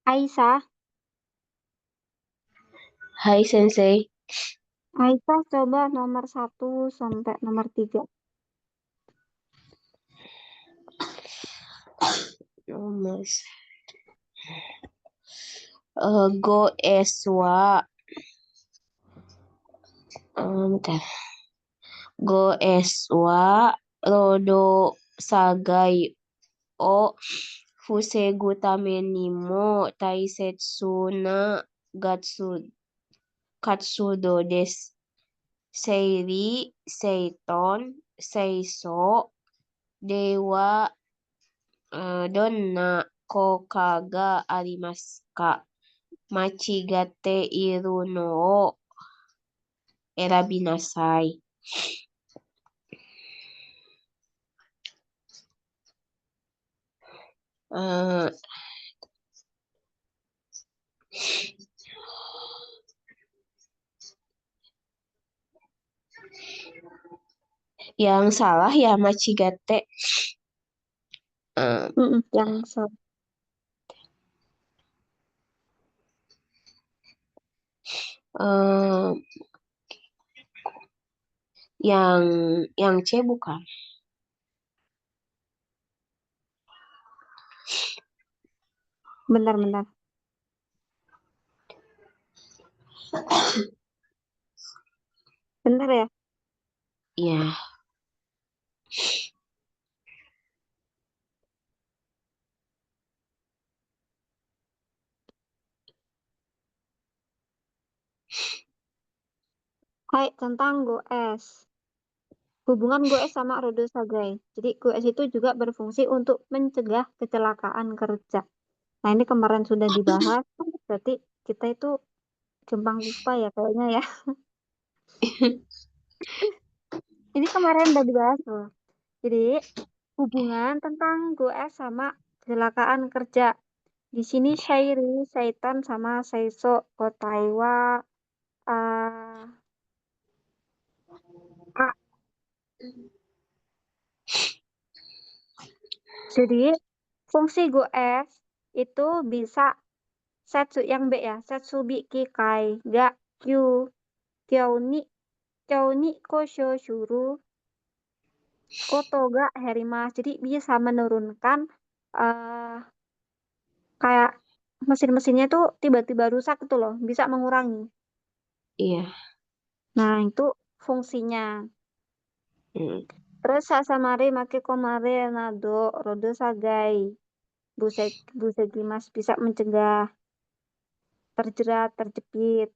Aisyah, Hai Sensei. Aisyah coba nomor 1 sampai nomor 3. Oh, Mas. Go Eswa. Bentar. Go Eswa. Rodo Sagai O. Fusegu Tameni mo Taisetsu na Gatsu Katsudo desu. Seiri, Seiton, Seiso, Dewa, Donna, Kokaga arimasu ka? Machigate iru no o erabinasai. Eh, yang salah ya Machigate. Eh, Yang eh, yang C bukan. Bentar-bentar. Bentar ya. Ya, Hai, tentang goes. Hubungan goes sama Rodo Sagai. Jadi goes itu juga berfungsi untuk mencegah kecelakaan kerja. Nah, ini kemarin sudah dibahas. Berarti kita itu gampang lupa ya kayaknya ya. Ini kemarin udah dibahas loh. Jadi, hubungan tentang goes sama kecelakaan kerja. Di sini Shairi, Saiton sama Saiso, Kotaiwa, eh A. Jadi fungsi goes itu bisa setsu yang B ya, setsubi kikai ga kyu kyoni kyoni kosho shuru koto ga herimas. Jadi bisa menurunkan eh kayak mesin-mesinnya tuh tiba-tiba rusak itu loh, bisa mengurangi. iya. Nah, itu fungsinya. Mm. Terus sasamare make komare nado rodo sagai. Busegi mas bisa mencegah terjerat, terjepit.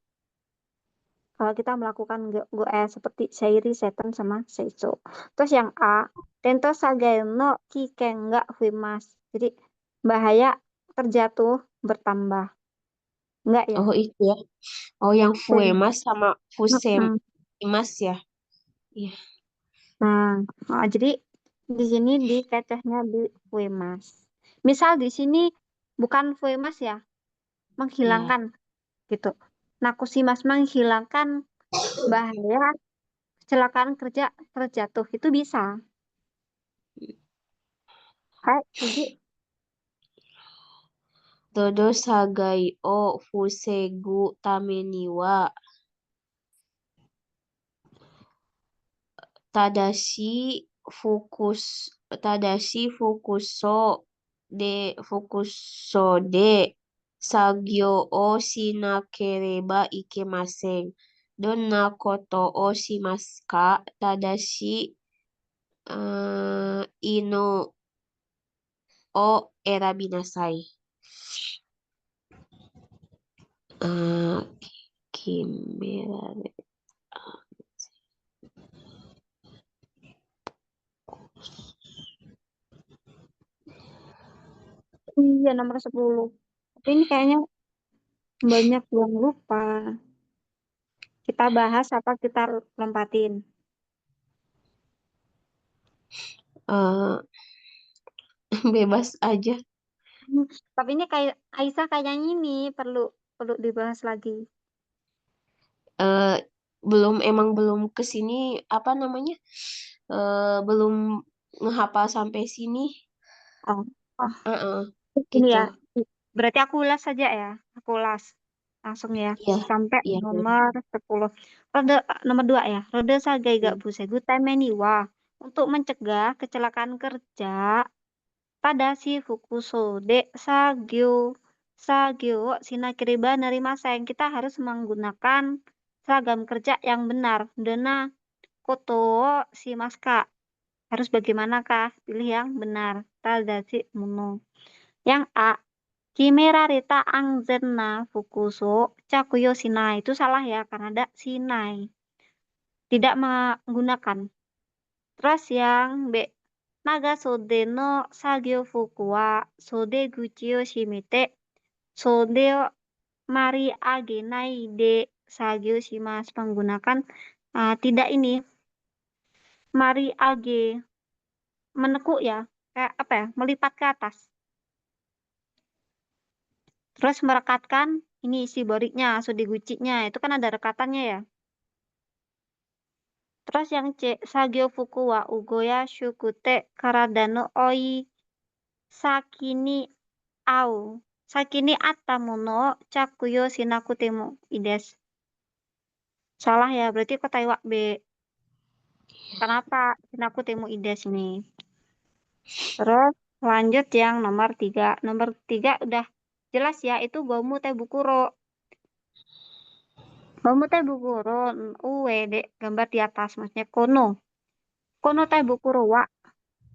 Kalau kita melakukan goes seperti Seiri, Seton, sama Seiso. Terus yang A, Tento Sagai no Kiken nggak Huimas. Jadi bahaya terjatuh bertambah. Enggak ya? Oh itu ya. Oh yang Jadi, Fuemas sama mm-mm. Fusemas ya. Iya. Nah, jadi di sini di kecehnya di Huimas. Misal di sini bukan Huimas ya, Iya. menghilangkan gitu. Nakusimas menghilangkan bahaya kecelakaan kerja terjatuh itu bisa. Hai, setuju? Dodo Sagai o Fusegu Tameni wa Tadashi Fukus Tadashi Fukuso de Sagyo o Shinakereba Ikemasen. Donna koto o shimasu ka? Tadashi ino o erabinasai. Eh, Kimera. Iya, nomor 10. Tapi ini kayaknya banyak yang lupa. Kita bahas apa kita lompatin. eh Bebas aja. Tapi ini kayak Aisyah kayaknya ini perlu perlu dibahas lagi. eh belum ke sini apa namanya? Belum ngehafal sampai sini. Oh, oh, Heeh, ini gitu. ya. Berarti aku ulas saja ya. Aku ulas. Langsung ya. Iya, Sampai iya boleh. nomor 10. Rode, nomor 2 ya. Rode sagai gak Hmm. busegu temeni wa. Untuk mencegah kecelakaan kerja, Tadashi fukuso de sagyo. Sagyo sinakiriba nerima sayang. Kita harus menggunakan seragam kerja yang benar. Dena koto si maska. Harus bagaimanakah? Pilih yang benar. Tadashi muno. Yang A. Kimera reta angzenna fukuso cakuyo sinai. Itu salah ya, karena ada sinai. Tidak menggunakan. Terus yang B. Naga sode no sagyo fuku wa sode guchi o shimete sode o mari agenai de sagyo shimasu. Menggunakan tidak ini. Mari age. Menekuk ya. Kayak apa ya? Melipat ke atas. Terus merekatkan ini isi boriknya, sode gucinya. Itu kan ada rekatannya ya. Terus yang C, Sagyo Fuku wa Ugoya Shukute Karadano Oi Sakini Au. Sakini Atamuno Chakuyo Shinakutemu Ides. Salah ya, berarti kota Iwak B. Kenapa Shinakutemu Ides ini? Terus lanjut yang nomor 3. Nomor 3 udah jelas ya, itu Gomu Tebukuro. Gomu Tebukuro, uwe dek, gambar di atas, maksudnya kono. Kono Tebukuro wa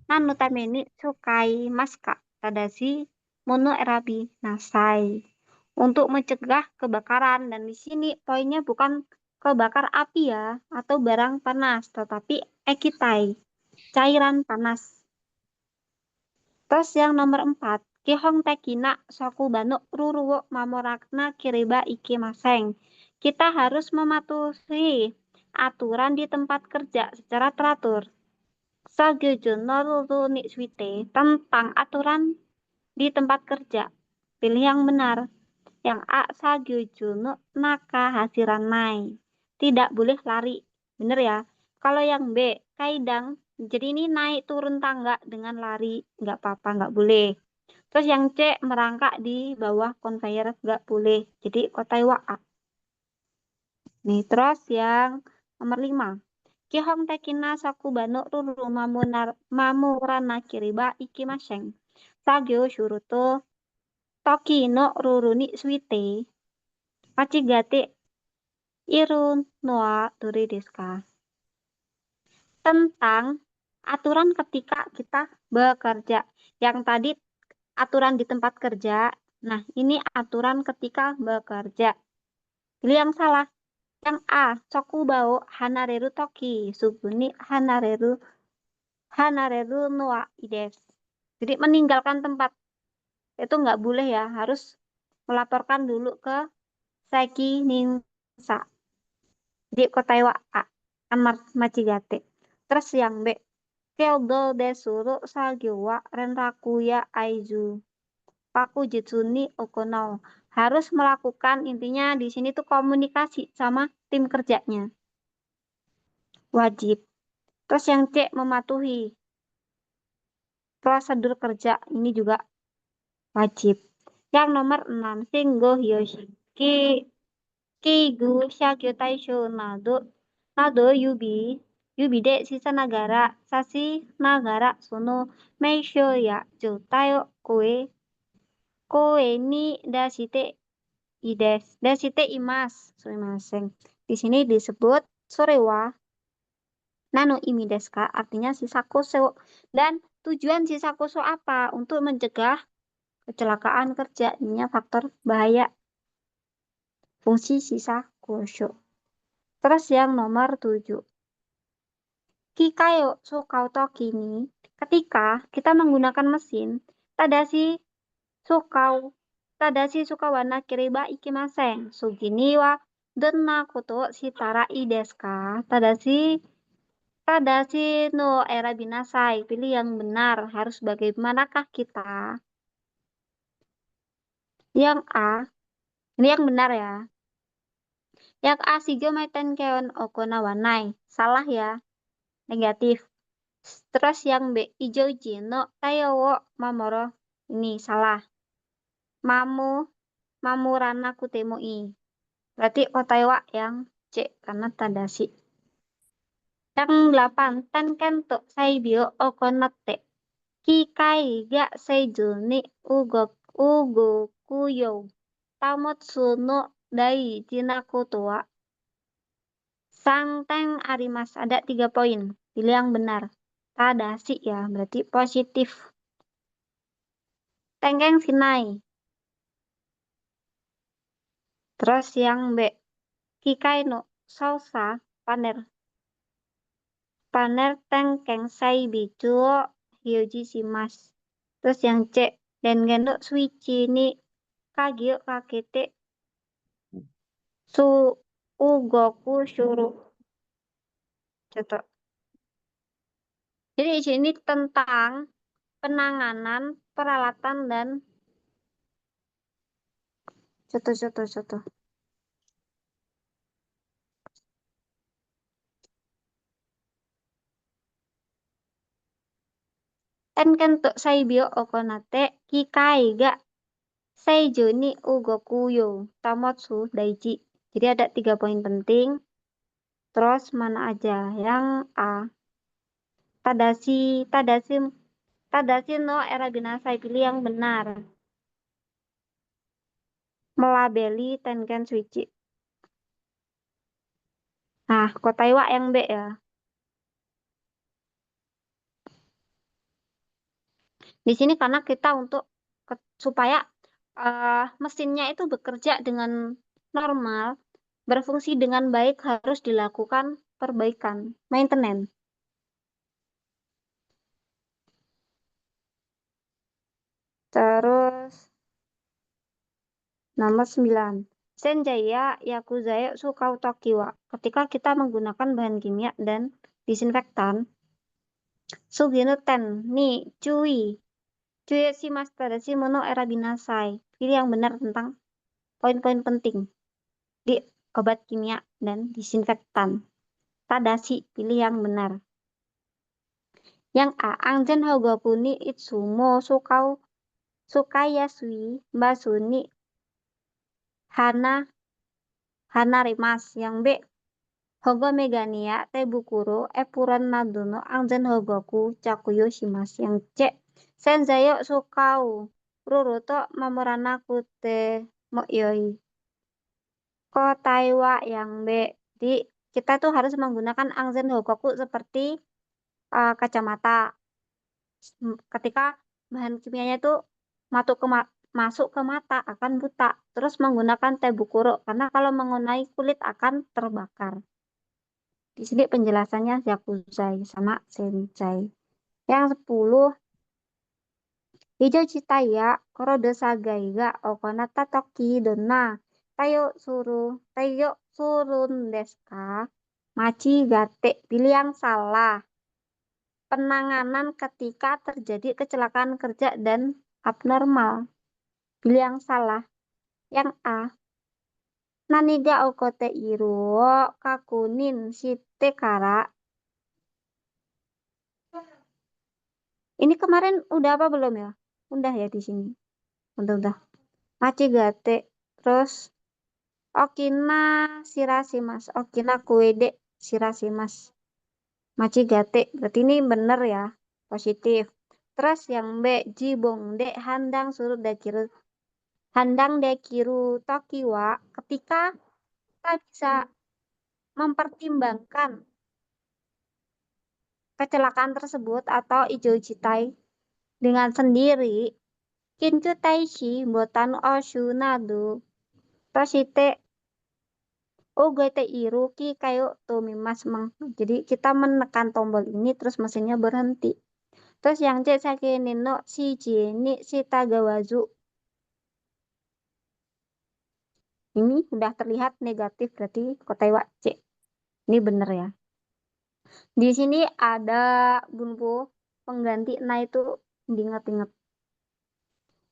Nano tameni sukai maska tadashi mono erabi nasai. Untuk mencegah kebakaran, dan di sini poinnya bukan kebakar api ya atau barang panas, tetapi ekitai, cairan panas. Terus yang nomor 4, Kihong tekina soku bano ruruwo mamorakna kiriba iki maseng. Kita harus mematuhi aturan di tempat kerja secara teratur. Setuju Noruru Niswite tentang aturan di tempat kerja. Pilih yang benar. Yang A, Sagyuju no Naka Hasiranai. Tidak boleh lari. Benar ya? Kalau yang B, Kaidang. Jadi ini naik turun tangga dengan lari. Nggak apa-apa, nggak boleh. Terus yang C, merangkak di bawah conveyor. Nggak boleh. Jadi kotai wa A. Nih, terus yang nomor 5. Kihong tekina sakubano ruru mamurana kiriba ikimaseng. Sagyo shuruto toki no ruru ni suite. Machigate iru noa duri desu ka? Tentang aturan ketika kita bekerja. Yang tadi aturan di tempat kerja. Nah, ini aturan ketika bekerja. Pilih yang salah. Yang A, Sokubao Hanareru Toki, Suguni Hanareru Noa Ides. Jadi meninggalkan tempat itu nggak boleh ya, harus melaporkan dulu ke Saiki Ninsa di kota Iwa A, Amar Machigate. Terus yang B, Keldo Desuru Sagiwa Renrakuya Aizu. Paku Jitsuni Okonao. Harus melakukan, intinya di sini tuh komunikasi sama tim kerjanya. Wajib. Terus yang C, mematuhi prosedur kerja. Ini juga wajib. Yang nomor 6, Singgo Hyoshi. Kigu Shakyo Taisho Nado Yubi de Sisa Nagara. Sasi Nagara Sono Meisho ya Jotai o Koe ni Dashite Ides. Dashite Imas. Sumimasen. Di sini disebut Sorewa Nano imi desu ka, artinya sisa koso. Dan tujuan sisa koso apa? Untuk mencegah kecelakaan kerja. Ini faktor bahaya. Fungsi sisa koso. Terus yang nomor 7. Kikayo sukauto kini. Ketika kita menggunakan mesin, tadashi sukau. Tadashi sukawana kiriba ikimasen. Sugini wa donna koto shitara ii desu ka? Tadashi no era binasai. Pilih yang benar. Harus bagaimanakah kita? Yang A. Ini yang benar ya. Yang A. Shigo maiten keon okona wanai. Salah ya. Negatif. Terus yang B. Ijo ichi no tayo wo mamoro. Ini salah. Mamu, Mamurana kutemui. Berarti Otaiwa yang C karena Tadashi. Yang 8, Tenkento Saibyo Okonote. Kikai ga Seiju ni ugo kuyo. Tamotsu no dai jinakoto wa. Sangteng arimas. Ada 3 poin. Pilih yang benar. Tadashi ya, berarti positif. Tengkeng sinai. Terus yang B. Kikai no sausa paner. Paner tengkeng sai bichuo hyoji shimasu. Terus yang C. Dengen no suichi ni kagyo kakete su ugoku shuru. Contoh. Jadi di sini tentang penanganan, peralatan, dan contoh. Tenkentu saibyo okonate kikai ga seijo ni ugoku yo tamotsu daiji. Jadi ada 3 poin penting. Terus mana aja? Yang A. Tadashi, tadashi, tadashi no erabinasai. Pilih yang benar. Melabeli Tengen Suichi. Nah, Kotaiwa yang B ya. Di sini karena kita untuk supaya mesinnya itu bekerja dengan normal, berfungsi dengan baik harus dilakukan perbaikan, maintenance. Terus nomor 9. Senjaya Yakuzaya Sukau Tokiwa. Ketika kita menggunakan bahan kimia dan disinfektan, Sugino Ten ni cui. Cui si master si mono era binasai. Pilih yang benar tentang poin-poin penting di obat kimia dan disinfektan. Tadashi, pilih yang benar. Yang A, Angzen Hogoku ni Itsumo Sukayasui Basu ni Hana Hanarimas. Yang B, Hogo Megania Tebukuro Epuran Nadono Angzen Hogoku Chakuyo Shimasu. Yang C, Senzayo Sukau Ruruto Mamuranaku te Moyoi. Kotaiwa yang B. Jadi kita tuh harus menggunakan Angzen Hogoku seperti kacamata. Ketika bahan kimianya itu masuk ke mata akan buta. Terus menggunakan tebukuro karena kalau mengenai kulit akan terbakar. Di sini penjelasannya Yakuzai sama Sensei. Yang 10, Hijau Citaya Korodo Sagai ga Okonata Toki Dona Tayo surun desu ka? Machi gate. Pilih yang salah. Penanganan ketika terjadi kecelakaan kerja dan abnormal. Pilih yang salah. Yang A. Naniga okote iru wo kakunin shite kara. Ini kemarin udah apa belum ya? Udah ya di sini. Udah. Machigate. Terus Okina shirashimas. Okina kuede shirashimas. Machigate. Berarti ini bener ya. Positif. Terus yang B. Jibong de handang surut dakiru. Handang dekiru tokiwa. Ketika kita bisa mempertimbangkan kecelakaan tersebut atau ijo citai dengan sendiri, kincu taishi botan oshu nadu toshite ugete iruki kayo tomimas mang. Jadi kita menekan tombol ini terus mesinnya berhenti. Terus yang C sakene no shiji ni shitagawazu. Ini sudah terlihat negatif berarti Kotaiwa C. Ini benar ya. Di sini ada bunpu pengganti nah itu diingat-ingat.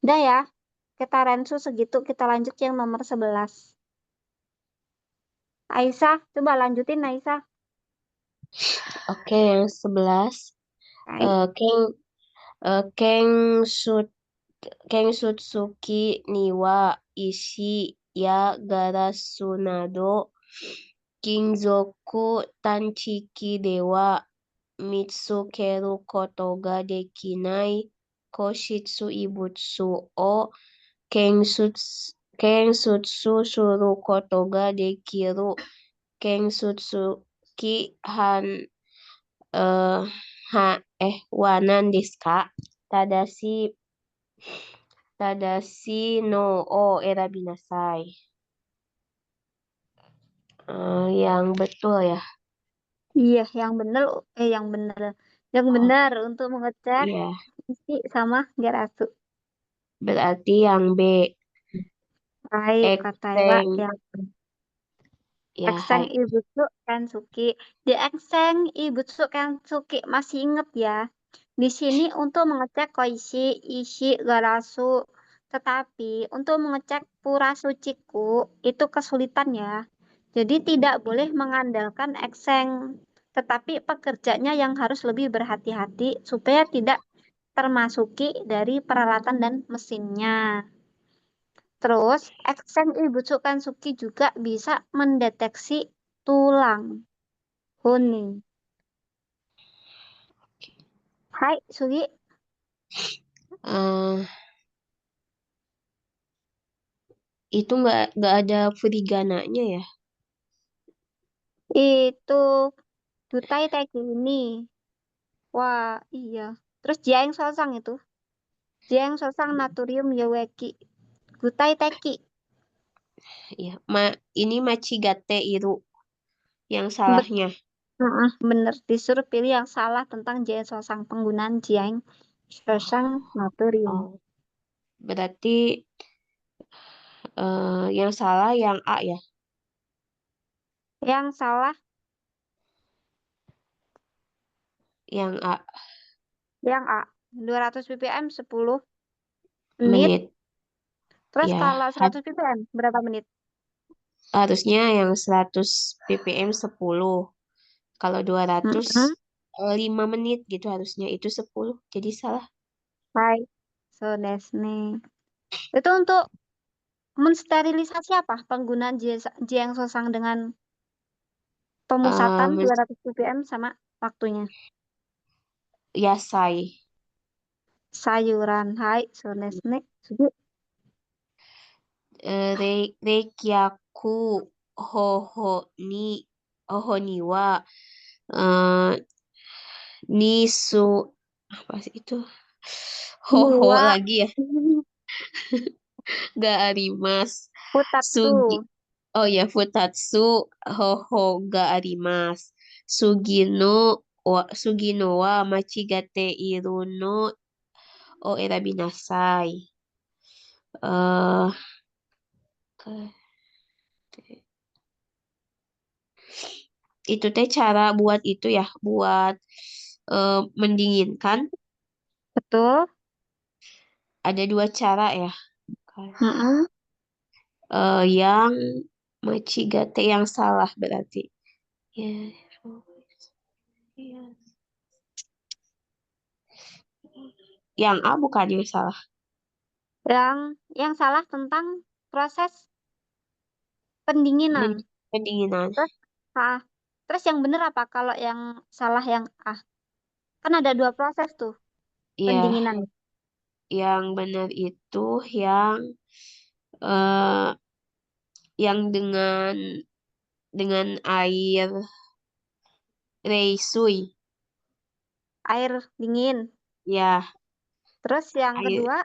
Udah ya. Kita rensu segitu, kita lanjut yang nomor 11. Aisyah, coba lanjutin Aisyah. Oke, yang 11. Baik. Keng Keng Kensutsuki niwa ishi ya garasunado kinzoku tanchiki dewa mitsukeru koto ga dekinai koshitsu ibutsu o kensutsu suru koto ga dekiru kensutsuki eh, wanan desu ka? Tadashi Tadashi no o erabi nasai. Yang betul ya. Iya, yang benar. Yang Oh, benar untuk mengecek iya. isi sama garasu. Berarti yang B. Baik, Kataiwa Ekseng. yang Ya, Ekseng hai. Ibutsu Kensuki. Di Ekseng Ibutsu Kensuki masih ingat ya. Di sini untuk mengecek koishi, ishi, garasu. Tetapi untuk mengecek purasuciku itu kesulitan ya. Jadi tidak boleh mengandalkan Ekseng. Tetapi pekerjanya yang harus lebih berhati-hati supaya tidak termasuki dari peralatan dan mesinnya. Terus, eksen Ibutsu Kansuki juga bisa mendeteksi tulang honi. Hai, Sugi. Eh, itu nggak ada furigananya ya? Itu Dutai Teki ini. Wah, iya. Terus Jiaeng Sosang itu. Jiaeng Sosang Natrium Yoweki. Gutai Teki. Iya, ini Machigate Iru yang Bet salahnya. Bener, disuruh pilih yang salah tentang Jiaeng Sosang. Penggunaan Jiaeng Sosang Natrium. Oh, berarti yang salah yang A ya. Yang salah, Yang A yang A. 200 ppm 10 menit. menit. Terus Ya, kalau 100 ppm berapa menit? harusnya yang 100 ppm 10. Kalau 200 Mm-mm. 5 menit gitu harusnya itu 10. Jadi salah. Baik. So, Desne. Itu untuk mensterilisasi apa? Penggunaan Jiang Sosang dengan pemusatan Eh, 200 ppm sama waktunya. Yasai. Sayuran. Hai. So, Desne. Sugi. Reikyaku hoho ni hoho ni wa eh, nisu apa sih itu? Hoho Dua. lagi ya. Ga arimas. Futatsu. Sugi. Oh ya, Futatsu hoho ga arimas. Sugino wa machigate iru no o erabi nasai. Eh, itu teh cara buat itu ya, buat mendinginkan. Betul. Ada dua cara ya. Mm-mm. Yang Machigate yang salah berarti. Ya, ya. Yang A bukan yang salah. Yang salah tentang proses pendinginan. Pendinginan. Terus, ah, terus yang benar apa? Kalau yang salah yang A. Kan ada dua proses tuh Ya, pendinginan. yang benar itu yang eh, yang dengan air reisui. Air dingin. Ya, Terus yang air kedua,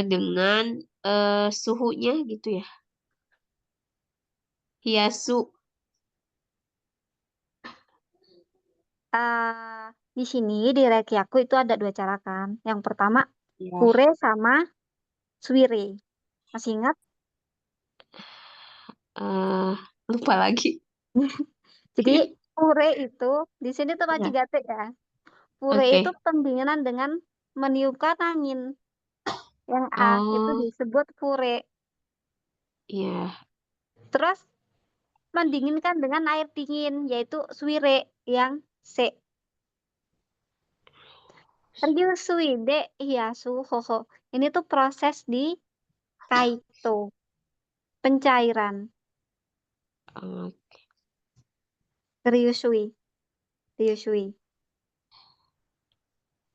dengan suhunya gitu ya. Hiyasu. di sini di Rekiaku itu ada dua cara kan. Yang pertama, Ya, pure sama suire. Masih ingat? eh lupa lagi. Jadi pure itu di sini tuh Ya, gate ya. Pure itu oke. pendinginan dengan meniupkan angin. Yang A itu Oh, disebut pure. iya. Terus mendinginkan dengan air dingin yaitu suire yang C. Ryusui de hiyasu hoho. Ini tuh proses di kaito, pencairan. Eh, Ryusui, ryusui.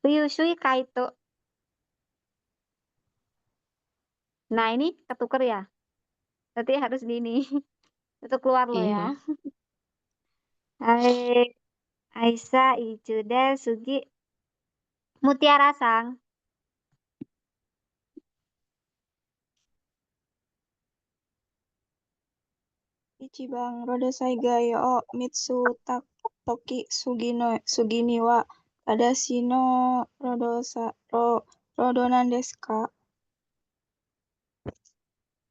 Ryusui kaito. Nah, ini ketuker ya. Berarti harus di ini. Itu keluar lo ya. iya. Hai, Aisa, Ijuda, Sugi, Mutiara Sang. Ichiban Rodosai ga o Mitsu Toki Sugini wa Tadashi no Rodo nan desu ka?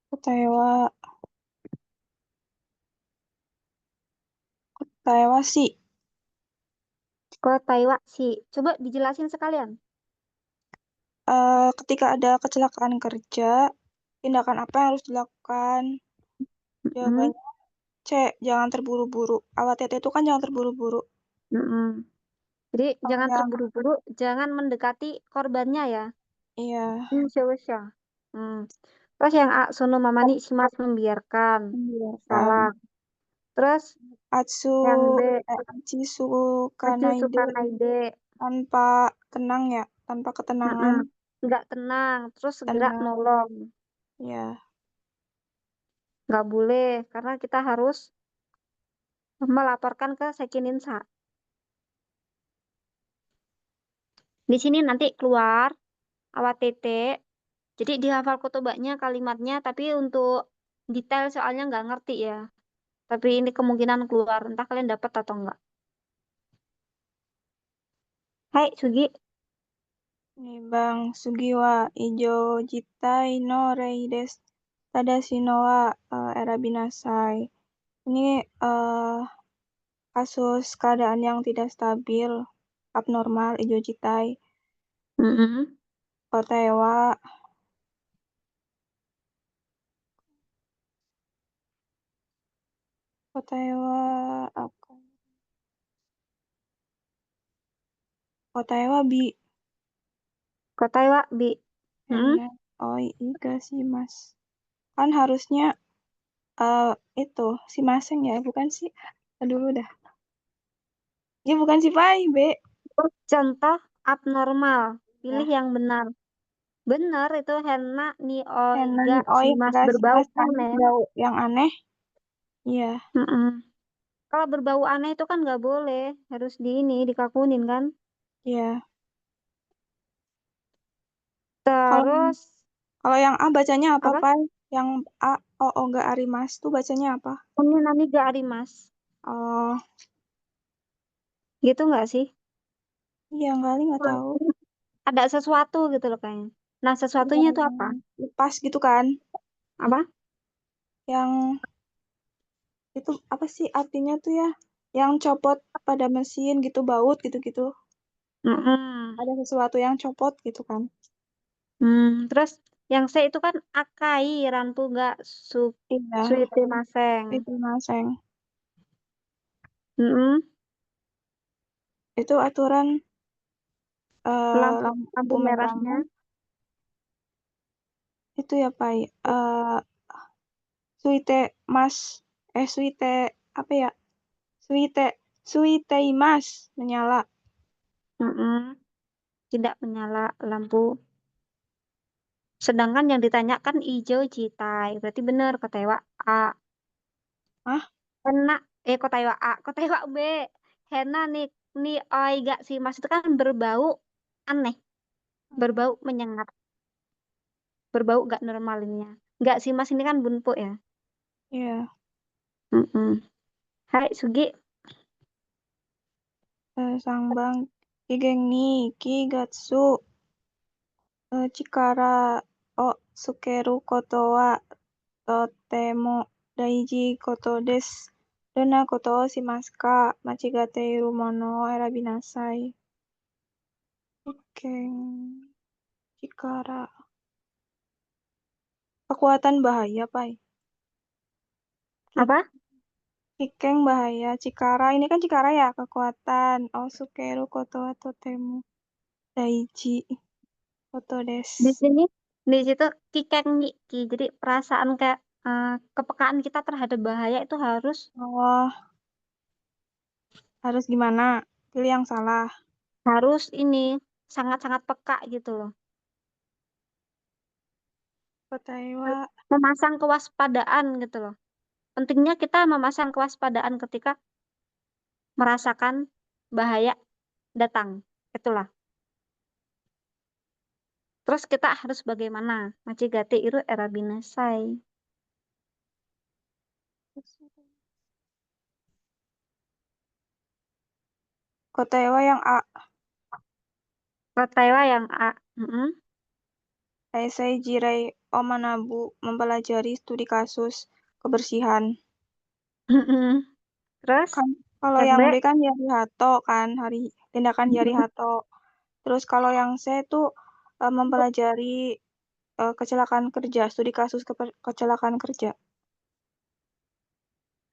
Kotae wa Kotae wa si. Kalau Taiwan sih. Coba dijelasin sekalian. Ketika ada kecelakaan kerja, tindakan apa yang harus dilakukan? Mm-mm, Jawabannya C. Jangan terburu-buru. Awat tete itu kan jangan terburu-buru. mm-mm. Jadi Kalau jangan yang terburu-buru, jangan mendekati korbannya ya. iya, Insya. Hmm. Terus yang A, Sono Mamani Shimas membiarkan. membiarkan. Salah. Terus Atsu yang B, Achisu Acu Kanaide Sukanaide. tanpa tenang ya, tanpa Mm-mm. ketenangan. Nggak tenang. Terus segera Tenang nolong. ya. Nggak boleh, karena kita harus melaporkan ke Sekininsa. Di sini nanti keluar awat tete. Jadi dihafal kotobanya kalimatnya, tapi untuk detail soalnya nggak ngerti ya. Tapi ini kemungkinan keluar, entah kalian dapat atau enggak. Hai, Sugi. Nih Bang Sugiwa Ijo Jitai no Rei desu. Tadashi no wa Erabinasai. Ini kasus keadaan yang tidak stabil, abnormal, ijo jitai. Mm-mm. Kotae wa Kotae wa apa? Kotae wa bi Kotai wa bi. Mm. Henne oi mas. Kan harusnya eh itu si Maseng ya, bukan sih? Dulu dah. Ya bukan si Pai, B. Contoh abnormal. Pilih Ya. yang benar. Benar itu henna ni Henne oiga ni oi simas gak si berbau Mas kan aneh. bau yang aneh. Iya, Mm-mm. Kalau berbau aneh itu kan nggak boleh. Harus di ini, dikakunin kan. iya. Kalau Terus, kalau yang A bacanya apa, apa? Pai? Yang A gak Arimas tuh bacanya apa? Ini nani gak arimas. Oh, Gitu nggak sih? iya kali nggak tahu. Ada sesuatu gitu loh kayaknya. Nah, Iya, sesuatunya itu yang apa? lepas gitu kan? Apa? Yang itu apa sih artinya tuh ya? Yang copot pada mesin gitu, baut gitu-gitu. Mm-mm. Ada sesuatu yang copot gitu kan? Terus yang C itu kan akai rantu gak su Iya, suite maseng. itu Maseng. Mm-mm. Itu aturan Lampu lampu lampu merahnya merahnya. itu ya Pai. Suite Mas, suite apa ya? Suite Suite Mas menyala. Mm-mm. Tidak menyala lampu. Sedangkan yang ditanyakan hijau citai. Berarti benar kotewa A. Ah, Hena kotewa A, kotewa B. Hena ni oi gak sih mas itu kan berbau aneh, berbau menyengat, berbau gak normalnya. Gak sih mas ini kan bunpu ya. iya. Mm-mm. Hai Sugi. Sangbang Kigeng ni Kigatsu Chikara o Sukeru koto wa totemo daiji koto desu. Dona koto o shimasu ka? Machigate iru mono o erabinasai. Kigeng Chikara. Kekuatan bahaya, Pai. Ki- Apa? Kikeng bahaya. Cikara. Ini kan Cikara ya, kekuatan. Oh, Sukeru koto wa totemo. daiji koto Di desu. sini, di situ kikeng ki. Jadi perasaan kayak kepekaan kita terhadap bahaya itu harus Oh, harus gimana? Pilih yang salah. harus ini sangat-sangat peka gitu loh. Kotai wa Memasang kewaspadaan gitu loh. Pentingnya kita memasang kewaspadaan ketika merasakan bahaya datang. Itulah. Terus kita harus bagaimana? Machigate iru erabinasai. kotai wa yang A. Taiwa yang A. Mm-mm. Esai Jirai Omanabu mempelajari studi kasus kebersihan. Mm-mm. Terus Kan kalau yang yang B. B kan Yarihato kan, tindakan Mm-mm. Yarihato. Terus kalau yang C itu mempelajari kecelakaan kerja, studi kasus kecelakaan kerja.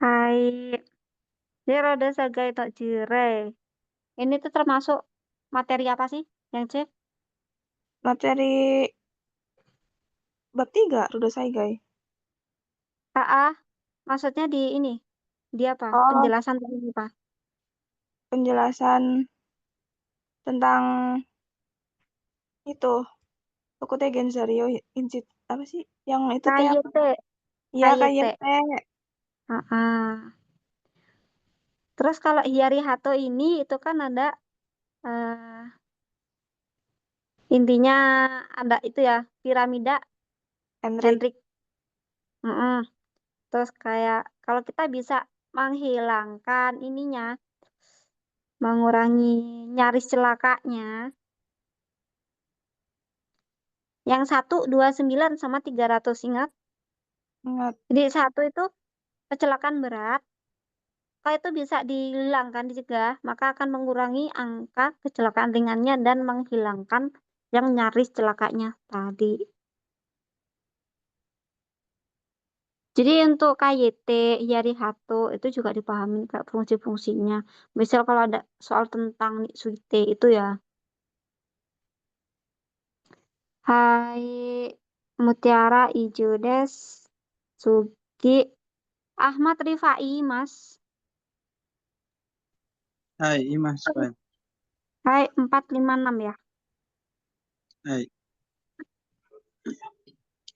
Hai. Jadi roda sagai tok jirai. Ini tuh termasuk materi apa sih? Yang C? Materi bab 3 Rudo Saigai. AA. Maksudnya di ini. Di apa? Oh, Penjelasan tentang apa? penjelasan tentang itu. Tokute Genzario Injit apa sih? Yang itu teh apa? KYT. Iya, KYT. KYT. AA. Terus kalau Hiyari Hato ini itu kan ada intinya ada itu ya piramida Henrik. Hendrik. Mm-mm. Terus kayak kalau kita bisa menghilangkan ininya, mengurangi nyaris celakanya. Yang 129 sama 300 ingat. Ingat. Jadi satu itu kecelakaan berat. Kalau itu bisa dihilangkan, dicegah, maka akan mengurangi angka kecelakaan ringannya dan menghilangkan yang nyaris celakanya tadi. Jadi untuk KYT, Hato itu juga dipahami kayak fungsi-fungsinya. Misal kalau ada soal tentang Nitsuite itu ya. Hai Mutiara Ijo Des, Sugi, Ahmad Rifai, Mas. Hai, Imas, Pak. Hai 456 ya. Hai.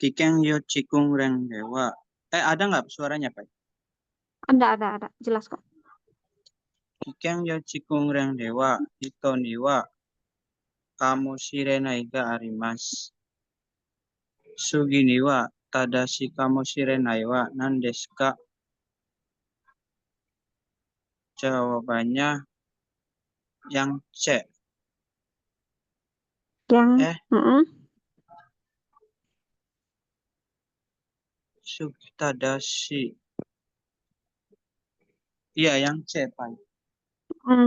Kikeng yo cikung reng dewa. Ada nggak suaranya, Pak? Ada, jelas kok. Kikeng yo cikung reng dewa. Hito niwa. Kamu shirenai ga arimas. Sugi niwa. Tadashi kamu shirenai wa nandesu ka? Jawabannya yang C. Yang Eh, Sugi Tadashi. Iya, yang C, Pak.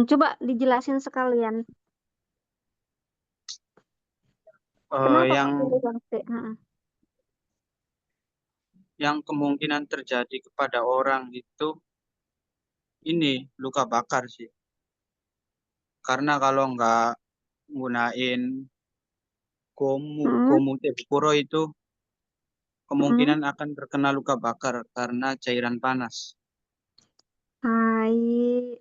Coba dijelasin sekalian. Kenapa kok Yang pilih yang C? kemungkinan terjadi kepada orang itu ini luka bakar sih. Karena kalau nggak gunain Mm-mm. gomu tepuro itu Mm-mm. kemungkinan akan terkena luka bakar karena cairan panas. Hai.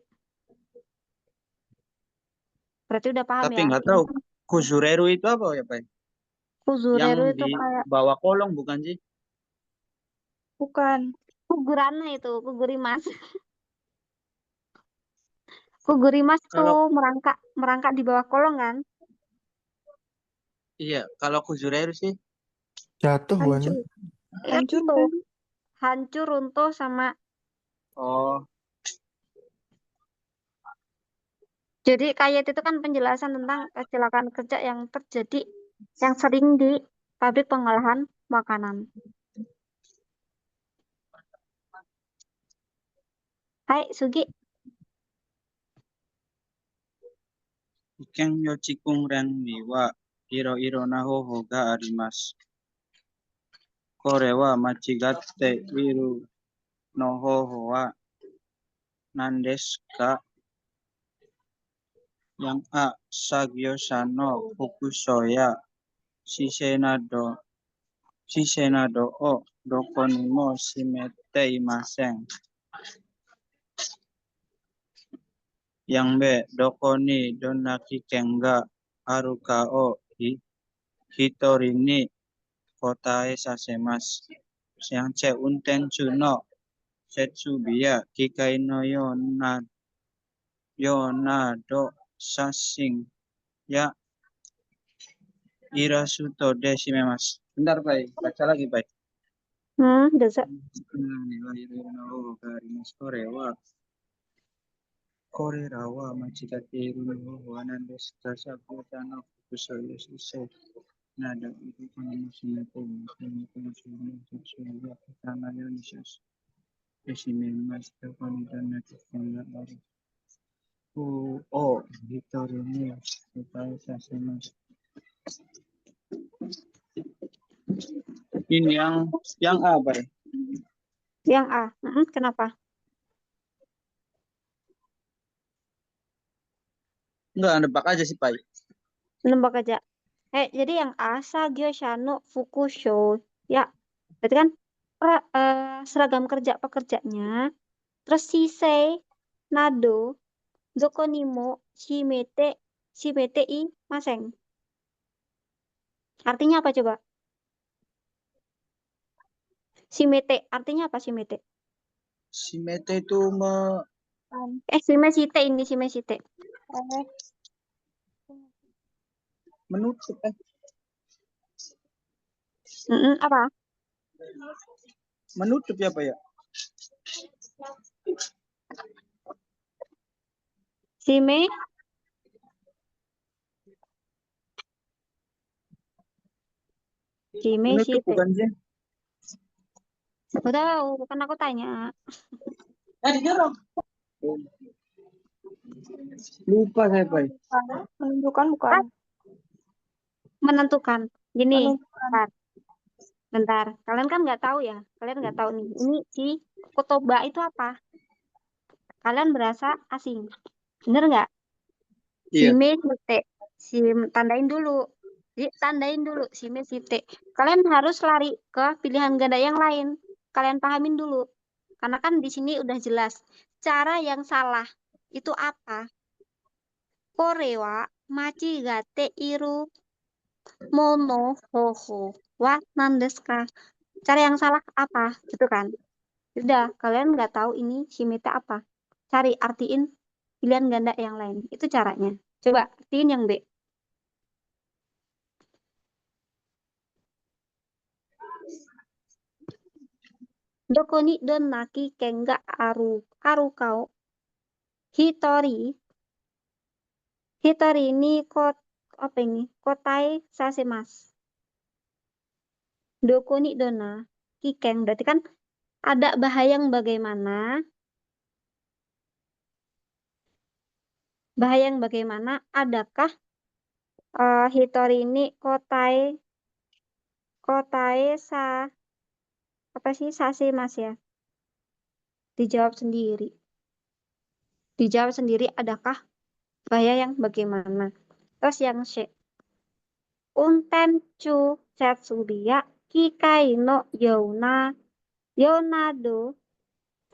Berarti udah paham Tapi ya. nggak Ini tahu kan kuzureru itu apa ya, Pak? Yang Kuzureru itu di kayak bawah kolong bukan sih? Bukan. kugurana itu, kugurimas. Kugurimas tuh Kalau merangkak merangkak di bawah kolong kan? iya, kalau kuzureru sih Jatuh bukan sih? Hancur. Hancur Itu bukan? hancur, runtuh sama. oh Jadi kayak itu kan penjelasan tentang kecelakaan kerja yang terjadi yang sering di pabrik pengolahan makanan. Hai Sugi. iken yo cikung ren ni wa iro iro na hoho ga arimasu. Kore wa machigatte iru no hoho wa nandesu ka? Yang A. Sagyo Sano Fukusoya Shisenado o Dokonimo Shimete Imaseng. Yang B. Dokoni Donaki Kenga Aruka o Hitori ni Kotae Sasemasu. Yang C. Untenchu no Setsubiya Kikai no Yonado Sasing ya Irasuto de Shimemasu. Bentar, Pak. Baca lagi, Pak. Dosa. Korerawa Machikateru no Wanande Sasaku Tano Fukusoyo Sise Nada Ibu Konosumeto Suya Kitana Yonishas Eshimemas Tekonidana Kikenga Baru O Hitori ni Kotae Sasemasu. Ini yang A, Pak. Yang A. Kenapa? Enggak, nebak aja sih, Pak. Nembak aja. Jadi yang A, Sagyo Shano Fukusho. Ya, berarti kan seragam kerja pekerjanya. Terus Shisei, Nado, Dokonimo, Shimete I Maseng. Artinya apa coba? Shimete, artinya apa Shimete? Shimete itu Shimeshite ini, Shimeshite. menutup. Apa? Menutup ya, Pak ya? Menutup Shimeshite. bukan sih? Udah, bukan aku tanya. Tadi dorong. Lupa saya, Pak. Menunjukkan bukan. Menentukan. Gini, Menunjukkan. bentar. Kalian kan nggak tahu ya. Kalian nggak tahu nih. Ini si kotoba itu apa? Kalian berasa asing. Bener nggak? Iya. Shimeshite. Tandain dulu. Tandain dulu Shimeshite. Kalian harus lari ke pilihan ganda yang lain. Kalian pahamin dulu. Karena kan di sini udah jelas. Cara yang salah itu apa? Korewa machigate iru mono hoho wa nandesu ka? Cara yang salah apa? Gitu kan? Udah, kalian nggak tahu ini shimete apa. Cari artiin pilihan ganda yang lain. Itu caranya. Coba artiin yang B. Doko ni donaki kenga arukao hitori. Hitori ini apa ini? Kotai sasemasu. Doko ni dona kikeng. Berarti kan ada bahayang bagaimana? Bahayang bagaimana? Adakah hitori ini kotai apa sih sasemasu ya? Dijawab sendiri. Dijawab sendiri, adakah bahaya yang bagaimana? Terus yang C. Untenchu setsubiya kikai no yonado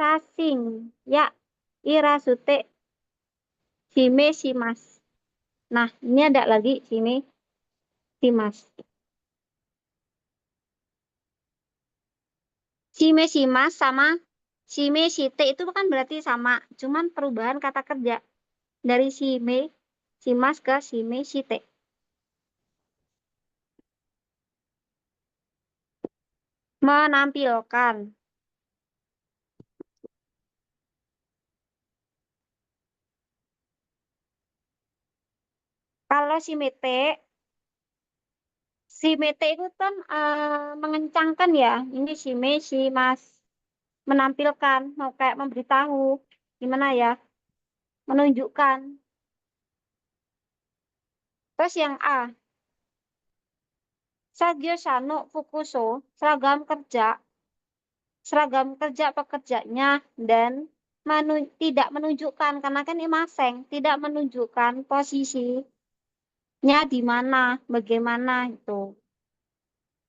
sasing ya irasute shime shimasu. Nah, ini ada lagi shime shimasu. Shime shimasu sama shime shite itu kan berarti sama, cuman perubahan kata kerja dari shime shimasu ke shime shite. Menampilkan. Kalau shimete itu kan mengencangkan ya. Ini shime shimasu. Menampilkan, mau kayak memberitahu. Gimana ya? Menunjukkan. Terus yang A. Sagyo Sano Fukuso, seragam kerja pekerjanya dan tidak menunjukkan karena kan imaseng, tidak menunjukkan posisinya di mana, bagaimana itu.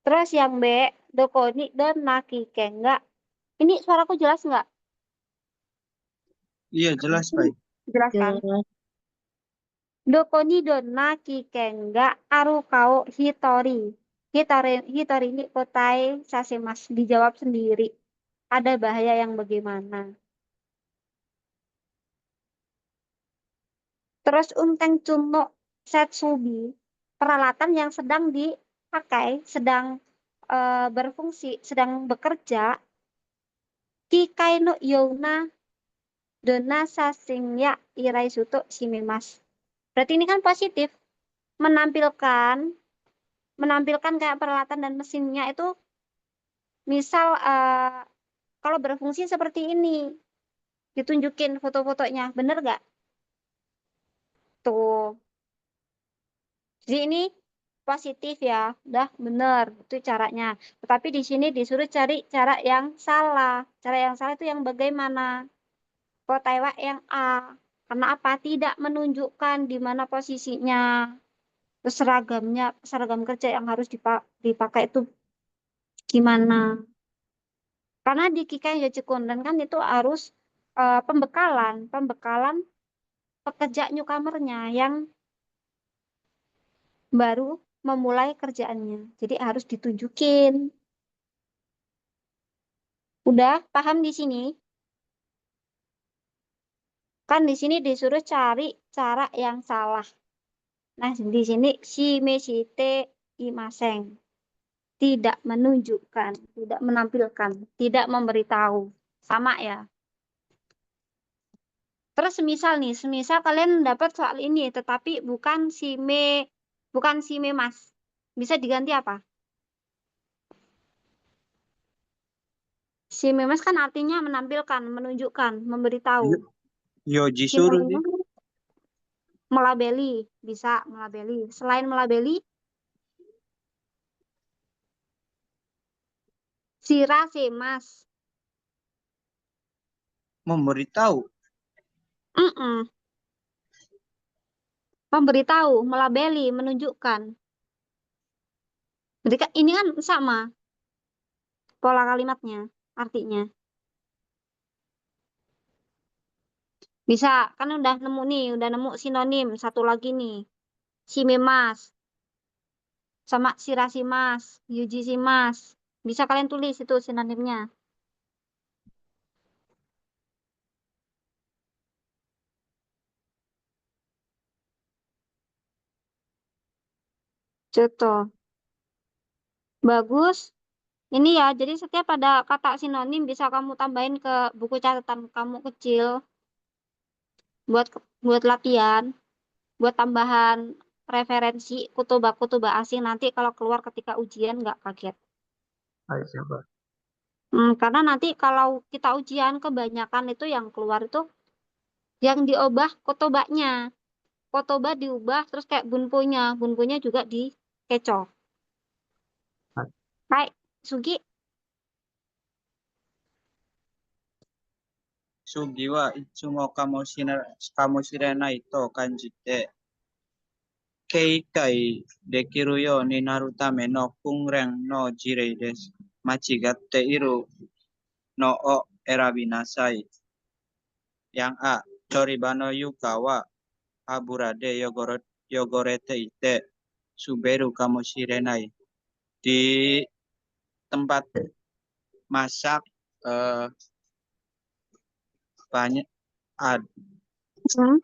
Terus yang B, dokoni dan naki enggak. Ini suaraku jelas nggak? Iya, jelas, Pak. Jelas kan? Jelas. Dokoni don naki enggak aru kau hitori. Hitori ini kotai sasemas. Dijawab sendiri. Ada bahaya yang bagaimana? Terus unteng cunno setsubi. Peralatan yang sedang dipakai, sedang berfungsi, sedang bekerja. Kikai no yona dona sasingya irai suto shimimas. Berarti ini kan positif. Menampilkan kayak peralatan dan mesinnya itu misal kalau berfungsi seperti ini. Ditunjukin foto-fotonya. Bener nggak? Tuh. Jadi ini positif ya. Udah bener. Itu caranya. Tetapi di sini disuruh cari cara yang salah. Cara yang salah itu yang bagaimana? Kok Taiwan yang A. Karena apa? Tidak menunjukkan di mana posisinya. Terus seragam kerja yang harus dipakai itu gimana? Karena di Kikai Yochikunden kan itu harus pembekalan pekerja newcomernya yang baru memulai kerjaannya. Jadi harus ditunjukin. Udah paham di sini? Kan di sini disuruh cari cara yang salah. Nah, di sini si meshite imaseng. Tidak menunjukkan, tidak menampilkan, tidak memberitahu. Sama ya. Terus semisal kalian dapat soal ini, tetapi bukan si me mas. Bisa diganti apa? Si me mas kan artinya menampilkan, menunjukkan, memberitahu. Yoji Si suruh me sih. mas melabeli, bisa melabeli. Selain melabeli, sira si mas. Memberitahu. Mm-mm. Memberitahu, melabeli, menunjukkan. Jadi ini kan sama pola kalimatnya, artinya. Bisa, kan udah nemu sinonim satu lagi nih. Shimemas sama shirashimas, yujishimas. Bisa kalian tulis itu sinonimnya. Contoh. Bagus. Ini ya, jadi setiap ada kata sinonim bisa kamu tambahin ke buku catatan kamu kecil buat buat latihan, buat tambahan referensi kutubah asing nanti kalau keluar ketika ujian nggak kaget. Ayo siapa? Karena nanti kalau kita ujian kebanyakan itu yang keluar itu yang diubah kotobanya. Kotoba diubah terus kayak bunpunya juga dikecoh. Hai, Sugi, Sugi wa itsumo kamoshirena ito kanjite keikai dekiru yo ni naru tame no kunren no jirei desu. Machigatte iru no o erabinasai. Yang A. Choriba no yuka wa abura de yogorete ite suberu kamoshirenai. Di tempat masak banyak hmm,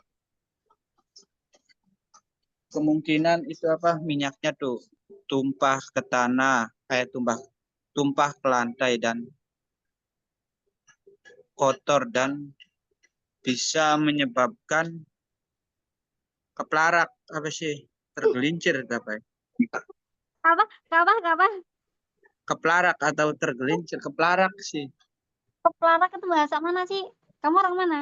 kemungkinan itu apa minyaknya tuh tumpah ke tanah, tumpah ke lantai dan kotor dan bisa menyebabkan keplarak apa sih tergelincir apa ya? apa, apa, Keplarak atau tergelincir keplarak sih. Keplarak itu bahasa mana sih? Kamu orang mana?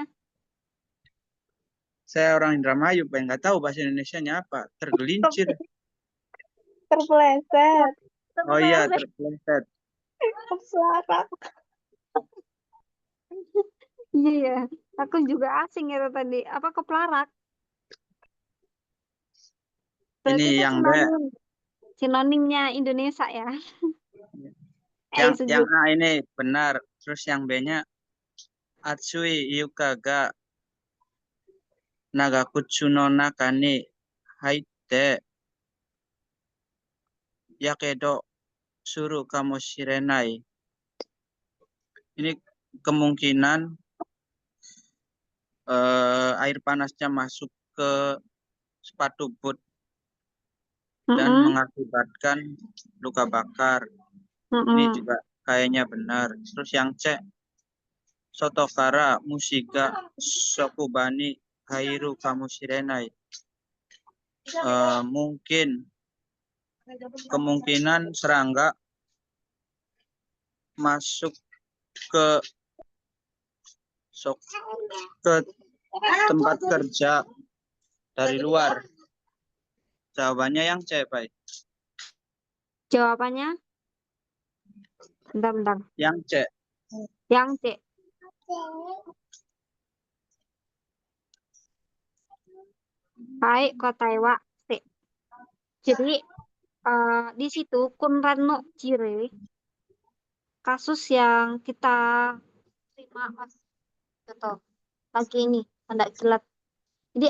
Saya orang Indramayu, pengen nggak tahu bahasa Indonesianya apa. Tergelincir. Terpeleset. Oh iya, Terpeleset. terpeleset. Keplarak. Iya ya, aku juga asing itu tadi. Apa kepelarak? Ini Berarti itu yang B. sinonimnya Indonesia ya. Yang Sugi. A ini benar. Terus yang B-nya Atsui Yuka ga Nagakutsu no naka ni haitte yakedo suru kamoshirenai. Ini kemungkinan air panasnya masuk ke sepatu boot dan Mm-mm, mengakibatkan luka bakar. Ini mm-mm. juga kayaknya benar. Terus yang C, Sotokara Mushiga Sokubani Hairu Kamoshirenai. Mungkin kemungkinan serangga masuk ke ke tempat kerja dari luar. Jawabannya yang C, baik. Jawabannya, bentar. Yang C. Yang C. Baik, Kotaiwa C. Jadi di situ Kunran no Jire, kasus yang kita terima pas gitu. Lagi ini, tanda kilat. Jadi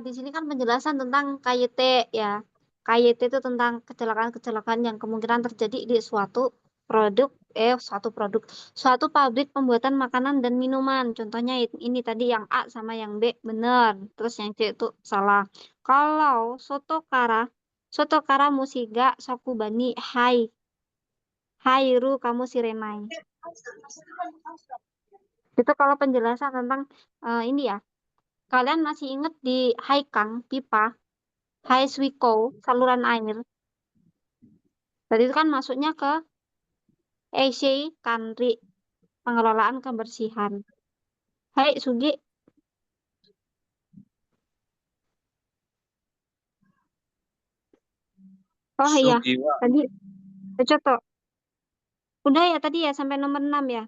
di sini kan penjelasan tentang KYT ya. KYT itu tentang kecelakaan-kecelakaan yang kemungkinan terjadi di suatu pabrik pembuatan makanan dan minuman. Contohnya ini tadi yang A sama yang B benar, terus yang C itu salah. Kalau Sotokara Mushiga Sokubani Hairu kamu Sirenai. Itu kalau penjelasan tentang ini ya. Kalian masih ingat di Haikang, pipa, Haiswiko, saluran air. Berarti itu kan masuknya ke EC Kanri, pengelolaan kebersihan. Hai, Sugi. Oh iya, Sugiwa. tadi Coto. Udah ya tadi ya sampai nomor 6 ya.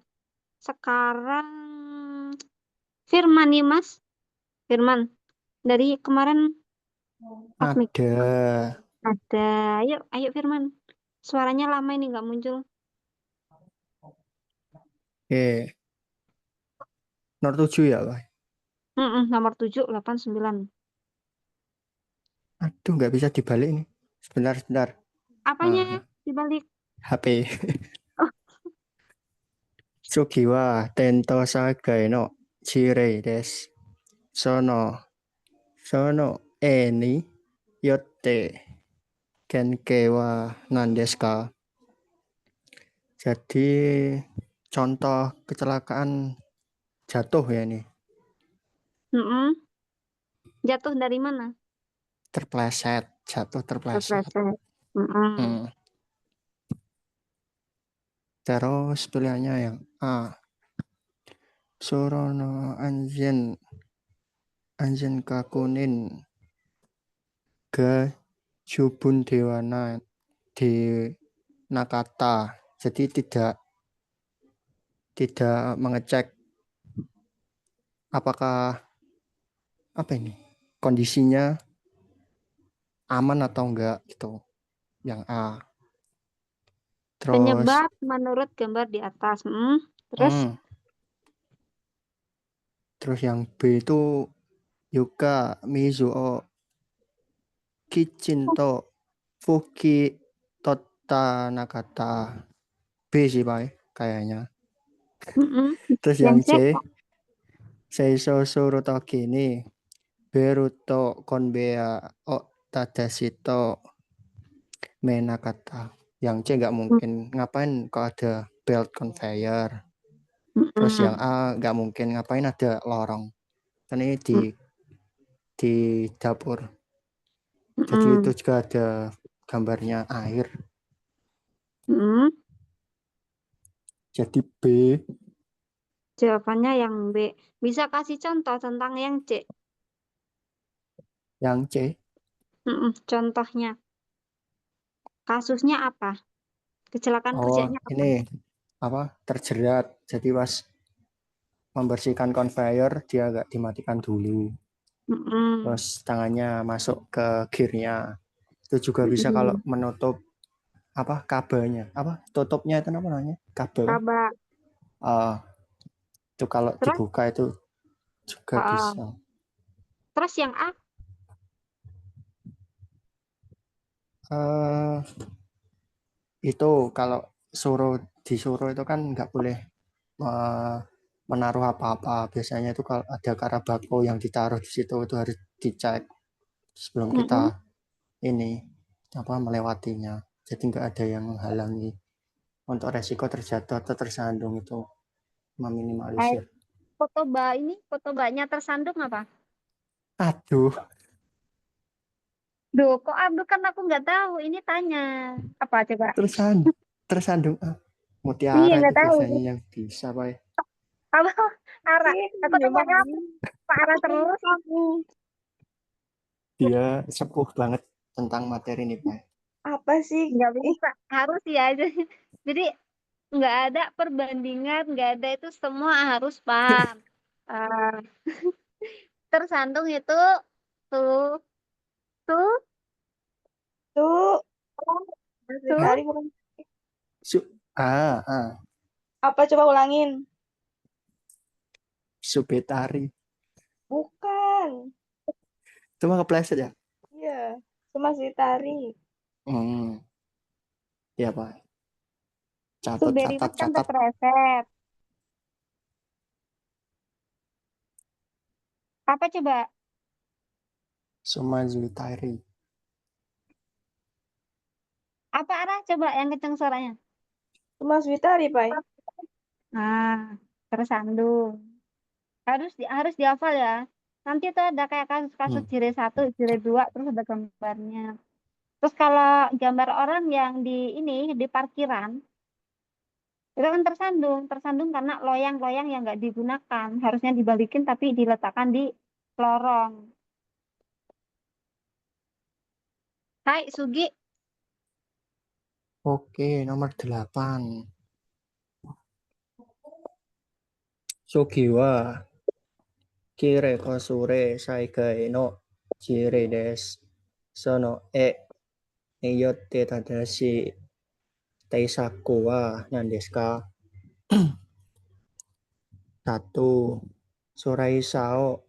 Sekarang Firman nih, Mas. Firman. Dari kemarin off mic. Ada. Ayo Firman. Suaranya lama ini nggak muncul. Nomor 7 ya, Pak? Nomor 7, 8, 9. Aduh, nggak bisa dibalik nih. Sebentar. Apanya dibalik? HP. Oh, Sugiwa tento sagai no chirei desu. Sono eni yotte kenke wa nan desu ka? Jadi contoh kecelakaan jatuh ya nih. mm-mm. Jatuh dari mana? Jatuh terpleset. Terpleset. Mm-mm. Terus pilihannya yang A. Surono anjen kakunin ga jubun dewana di Nakata. Jadi tidak mengecek apakah kondisinya aman atau enggak gitu. Yang A. Terus Penyebab menurut gambar di atas. terus yang B itu Yuka Mizuo Kichinto Fuki Tota Nakata. B sih Pak kayaknya. Terus yang Yang C. C Seiso Surutoki ini Beruto Konbea O Tadashito Menakata. Yang C nggak mungkin. Ngapain kok ada belt conveyor? Terus yang A nggak mungkin. Ngapain ada lorong? Kan ini di dapur. Jadi itu juga ada gambarnya air. Jadi B. Jawabannya yang B. Bisa kasih contoh tentang yang C? Yang C. Contohnya. Kasusnya apa? Kecelakaan kerjanya apa? Ini terjerat. Jadi pas membersihkan conveyor dia agak dimatikan dulu. Mm-mm. Terus tangannya masuk ke gearnya. Itu juga bisa Mm-mm. kalau menutup apa kabelnya, apa tutupnya itu apa namanya? Kabel. Coba. Itu kalau Terus, dibuka itu juga bisa. terus yang A, Eh, itu kalau disuruh itu kan nggak boleh menaruh apa-apa. Biasanya itu kalau ada karabako yang ditaruh di situ itu harus dicek sebelum Mm-mm. kita ini apa melewatinya. Jadi nggak ada yang menghalangi untuk resiko terjatuh atau tersandung itu meminimalisir. foto mbaknya tersandung apa? Aduh, Duh, kok aduh kan aku nggak tahu. Ini tanya apa coba? tersandung Iya mutiara itu nggak tahu. biasanya yang bisa, Pak. Apa? Arah. Aku Coba tanya apa? Pak Arah terus. Dia sepuh banget tentang materi ini, Pak. Apa sih? Nggak Ih, bisa. Harus ya. Jadi nggak ada perbandingan, nggak ada itu semua harus paham. Ah, tersandung itu tuh tuh tuh. Mas tuh Witari bukan. Su- ah, ah, Apa coba ulangin? Subetari. Bukan. Itu mah kepleset ya? Iya. Itu Mas Witari. Hmm, ya, Pak. Catat, Suberi catat, Mas kan catat. terpreset. Apa coba? Sumazwitari. Apa Arah coba yang kenceng suaranya? Itu Mas Witari, Pai. Nah, tersandung. Harus dihafal ya. Nanti tuh ada kayak kasus-kasus Hmm. jilid 1, jilid 2, terus ada gambarnya. Terus kalau gambar orang yang di ini di parkiran itu kan tersandung karena loyang-loyang yang nggak digunakan, harusnya dibalikin tapi diletakkan di lorong. Hai Sugi, Oke, nomor 8. Sugiwa. Kire kosure saigai no jire desu. Sono niyotte tadashi teisaku wa nan desu ka? 1. Surai sao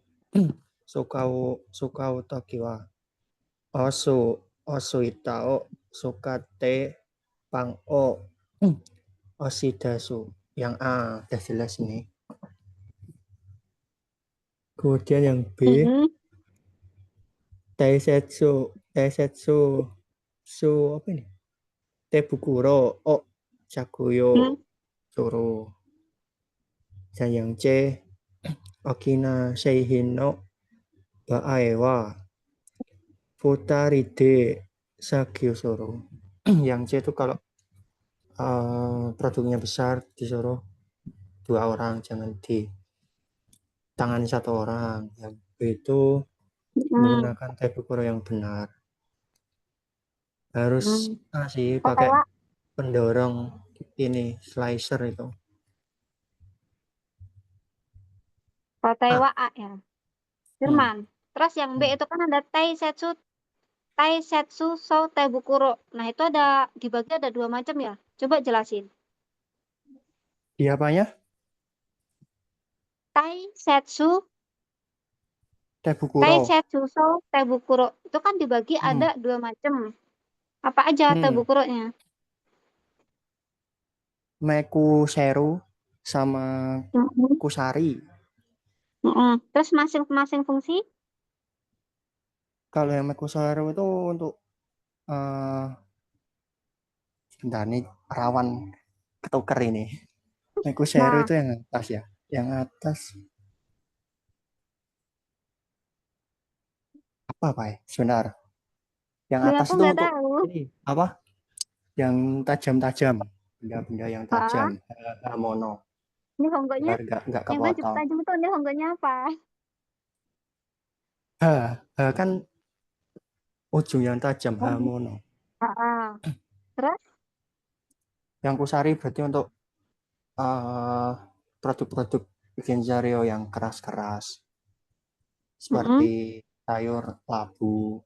sukau toki wa osu ita o sukate pang o osidasu. Yang A udah jelas ini. Kemudian yang B Taisetsu apa ini? Tebukuro o Sakuyo Soro. Dan yang C Okina Seihin no Baae wa Futaride Sakyo Soro. Yang C itu kalau produknya besar disuruh 2 orang, jangan di tangani 1 orang. Yang B itu menggunakan tebukuro yang benar. Harus sih pakai Kotewa, pendorong ini slicer itu. Kotewa A ya, Hmm. Jerman. Terus yang B itu kan ada Taisetsu so Tebukuro. Nah itu ada dibagi ada 2 macam ya. Coba jelasin. Di apanya? Taisetsu Tebukuro. Taisetsu so Tebukuro. Itu kan dibagi ada 2 macam. Apa aja Tebukuronya? Meku Seru sama Kusari. Terus masing-masing fungsi? Kalau yang Meku Seru itu untuk sebentar nih rawan ketuker ini. Meku Seru Nah, itu yang atas ya. Yang atas apa Pak? Sebentar. Yang nih atas aku itu nggak untuk tahu. ini apa? Yang tajam-tajam. Benda-benda yang tajam. Mono. Ini honggonya, Biar nggak yang kepotong. tajam itu ini honggonya apa? Kan ujung yang tajam mono. Terus? Yang Kusari berarti untuk produk-produk bikin cereal yang keras-keras seperti sayur labu,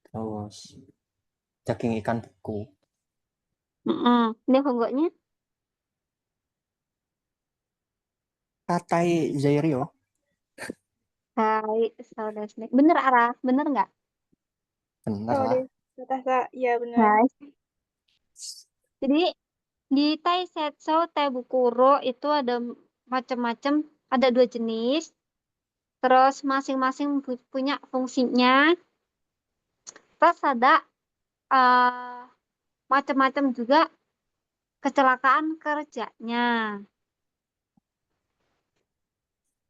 terus daging ikan beku. Ini honggoknya Katai Zairio, hai saudara snack. Bener Ara, bener nggak? bener Oh, lah. deh. Kata ya benar. Hai. Jadi di Tai Setso Tebukuro itu ada macam-macam, ada 2 jenis. Terus masing-masing punya fungsinya. Terus ada macam-macam juga kecelakaan kerjanya.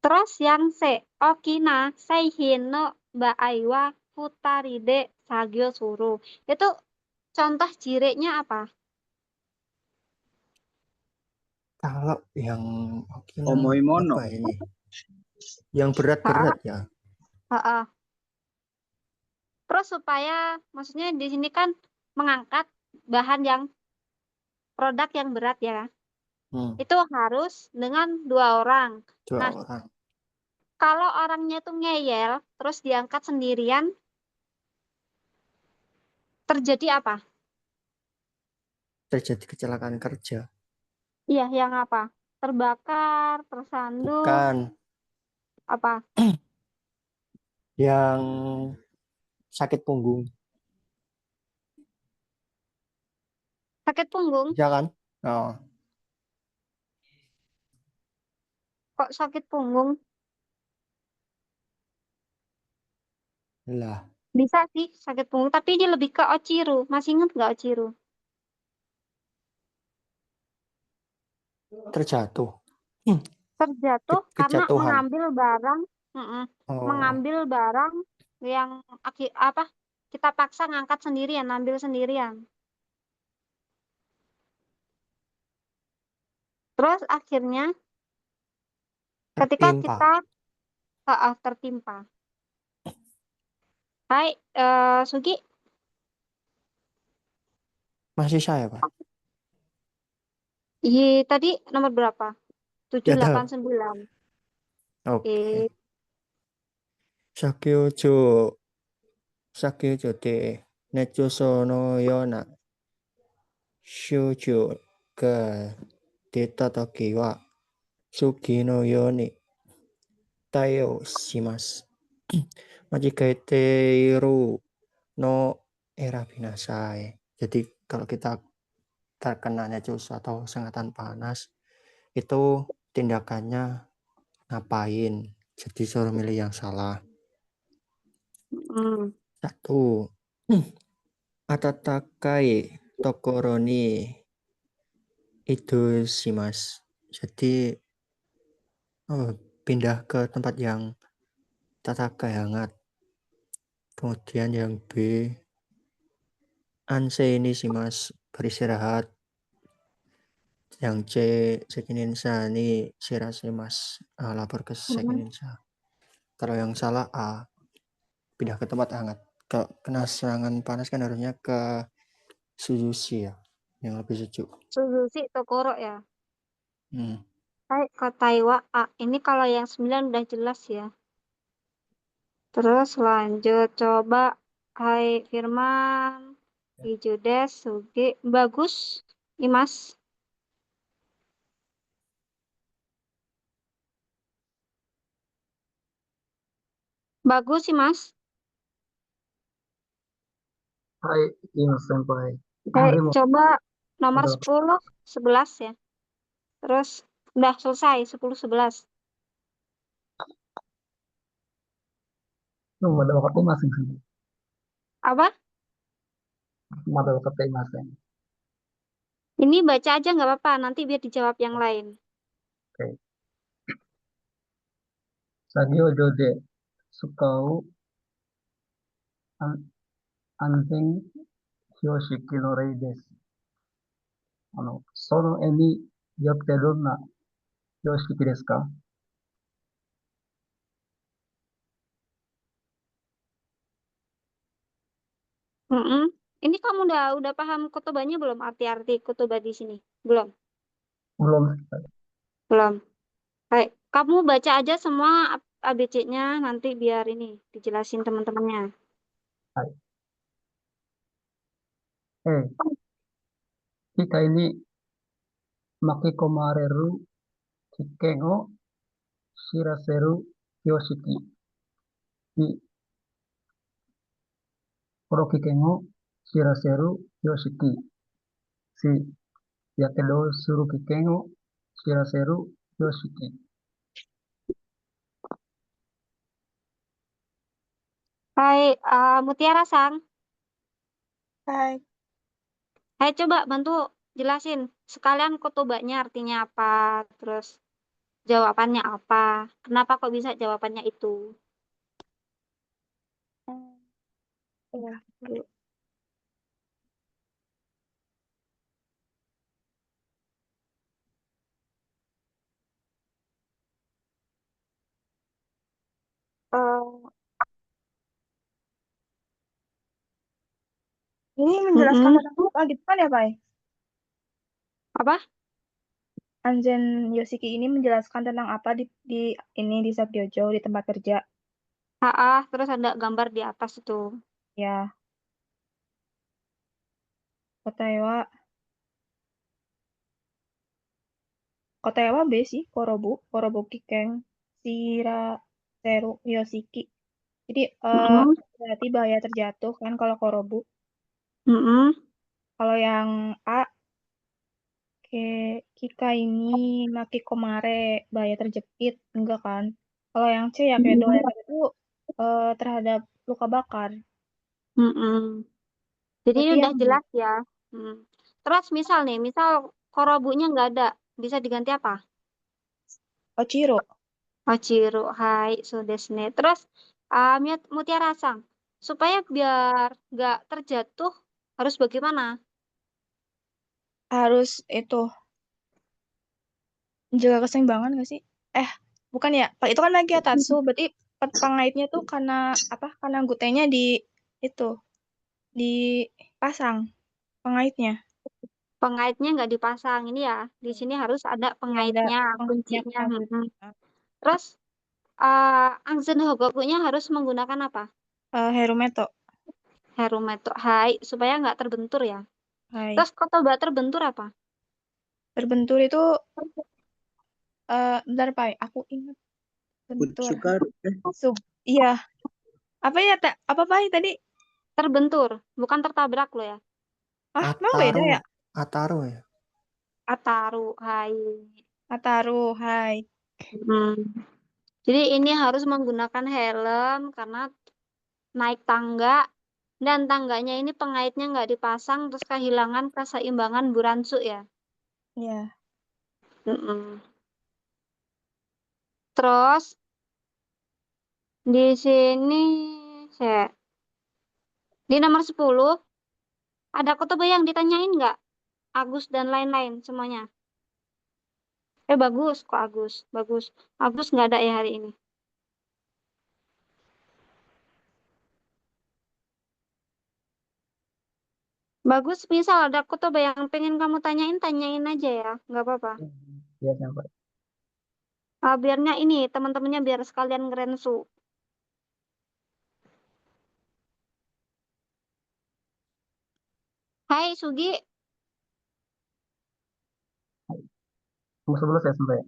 Terus yang Okina Seihin no Baaiwa Futaride Sagyo Suru. Itu contoh jiriknya apa? Kalau yang Okina Omoimono. apa ini? Yang berat-berat ya. Heeh. Terus supaya maksudnya di sini kan mengangkat bahan yang produk yang berat ya. Itu harus dengan 2 orang. 2 Nah, orang. kalau orangnya itu ngeyel terus diangkat sendirian, terjadi apa? Terjadi kecelakaan kerja. Iya, yang apa? Terbakar, tersandung, Bukan apa? yang sakit punggung, Sakit punggung? ya kan? Oh, Kok sakit punggung? lah Bisa sih sakit punggung, tapi dia lebih ke Ochiru. Masih ingat nggak Ochiru? terjatuh. Terjatuh karena Kejatuhan. mengambil barang, Oh, mengambil barang yang apa? Kita paksa ngangkat sendirian, ambil sendirian. Terus akhirnya ketika tertimpa. kita tertimpa. Hai, Sugi, Masih saya, Pak. tadi nomor berapa? Ya tahu. 789. Oke. Sakyojo de Netsuso no yona shoujo ga deta toki wa sugi no yoni taio shimasu. Majigaiteiru no era binasai. Jadi kalau kita terkena netsuso atau sengatan panas, itu tindakannya ngapain? Jadi suruh milih yang salah. 1. Atatakai tokoro ni itu shimasu. Jadi pindah ke tempat yang tatakai hangat. Kemudian yang B, ansei ni shimasu, beristirahat. Yang C, sekininsa ni shirashimasu, lapor ke sekininsa. Kalau yang salah A, pindah ke tempat hangat. Kalau kena serangan panas kan harusnya ke Suzushi ya, yang lebih sejuk. Suzushi Tokoro ya. Hai, Kataiwa A. Ini kalau yang 9 udah jelas ya. Terus lanjut coba. Hai Firman, Ijudes, Sugi, bagus, Imas. Bagus sih Mas. Hai, Mas Senpai. Hai, Hari mau coba nomor ada 10, 11 ya. Terus udah selesai 10, 11. ada waktu masing sih. Apa? Ada waktu masing. Ini baca aja nggak apa-apa, nanti biar dijawab yang lain. Oke. Sagyo jode sukau anjing hyoshiki no rei desu. Sono eni yotte donna hyoshiki desu ka? Ini kamu udah paham kutubahnya belum? Arti-arti kutubah di sini? Belum? Belum. Belum. Baik. Kamu baca aja semua ABC-nya nanti biar ini dijelasin teman-temannya. Hai. Kita ini makikomareru Kiken o shiraseru Yoshiki. Di Koro Kiken o shiraseru Yoshiki. Si yakedo suru Kiken o shiraseru Yoshiki. Hai, Mutiara Sang. Hai. Hai, coba bantu jelasin. Sekalian kotobanya artinya apa, terus jawabannya apa. Kenapa kok bisa jawabannya itu? Ya, dulu. Ini menjelaskan tentang apa gitu kan ya, Pak? Apa? Anzen Yoshiki ini menjelaskan tentang apa di Sabjojo di tempat kerja. Terus ada gambar di atas itu. Ya, Kotaewa. Kotaewa B sih, Korobu Kikeng, Shiraseru Yoshiki. Jadi Mm-mm. berarti bahaya terjatuh kan kalau Korobu. Mm-mm. Kalau yang A, Kika ini Makikomare, bahaya terjepit, enggak kan? Kalau yang C ya kayak Mm-mm. Doraemon itu terhadap luka bakar. Mm-mm. Jadi ini Berarti udah yang B, jelas ya. Mm. Terus misal nih, misal korobunya nggak ada, bisa diganti apa? Ochiro. Hachiro, hai, so desne. Terus Mutiara Sang, supaya biar nggak terjatuh harus bagaimana? Harus itu menjaga keseimbangan nggak sih? Bukan ya. Itu kan lagi Tatsu, berarti pengaitnya tuh karena apa? Karena gutenya itu dipasang pengaitnya. Pengaitnya nggak dipasang ini ya. Di sini harus ada Ya ada pengaitnya, pengaitnya kuncinya. karena Mm-mm. gutenya. Terus Angzen Hogokunya harus menggunakan apa? Herumeto. Herumeto, hai, supaya nggak terbentur ya. Hai. Terus kotoba terbentur apa? Terbentur itu bentar Pak, aku ingat bentur. Sukar. Sub. Iya. Apa ya, apa Pak tadi? Terbentur, bukan tertabrak loh ya. Emang beda ya? Ataru ya. Ataru, hai. Ataru, hai. Hmm. Jadi ini harus menggunakan helm karena naik tangga dan tangganya ini pengaitnya nggak dipasang terus kehilangan keseimbangan buransu ya. Iya. Mm-mm. Terus di sini saya di nomor 10 ada kotoba yang ditanyain nggak? Agus dan lain-lain semuanya. Bagus kok Agus, bagus. Agus nggak ada ya hari ini. Bagus, misal ada kotoba yang pengen kamu tanyain, tanyain aja ya, nggak apa-apa. Ya, sampai. Biarnya ini teman-temannya biar sekalian ngerensu. Hai Sugi, Nomor 11 ya sampai.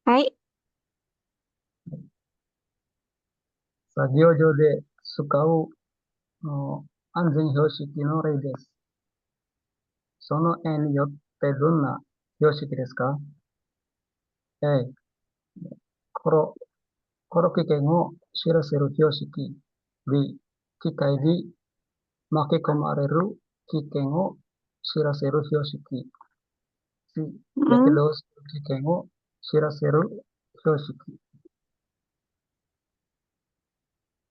hai. Sagyojo de Sukau no Anzen Yoshiki no rei desu. Sono en yotte donna Yoshiki desu ka? Koro, koro kiken o shiraseru Yoshiki. B. Kikai ni makikomareru kiken o shiraseru Yoshiki. C. Mm. Yakedo suru kiken o shiraseru Yoshiki.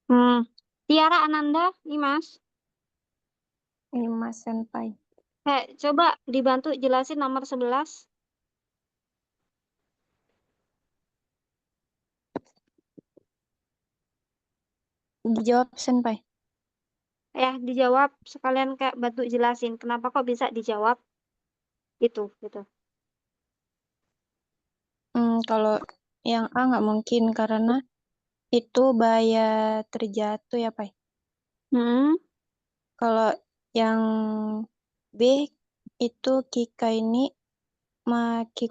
Hmm. Tiara Ananda, nih Mas. Ini Mas Senpai. Coba dibantu jelasin nomor 11. Dijawab Senpai. Dijawab sekalian kayak bantu jelasin kenapa kok bisa dijawab itu gitu. Kalau yang A nggak mungkin karena itu bahaya terjatuh ya, Pai. Kalau yang B itu Kika ini Maki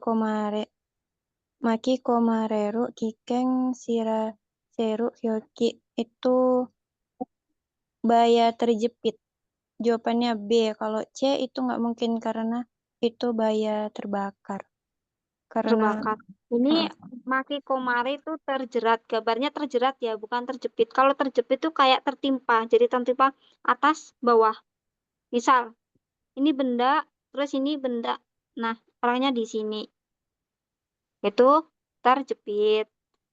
komareru kikeng seru hyoki itu bahaya terjepit. Jawabannya B. Kalau C itu nggak mungkin karena itu bahaya terbakar. Karena Terbakar. Ini maki komare itu terjerat. Gambarnya terjerat ya, bukan terjepit. Kalau terjepit itu kayak tertimpa. Jadi tertimpa atas, bawah. Misal, ini benda, terus ini benda. Nah, orangnya di sini. Itu terjepit.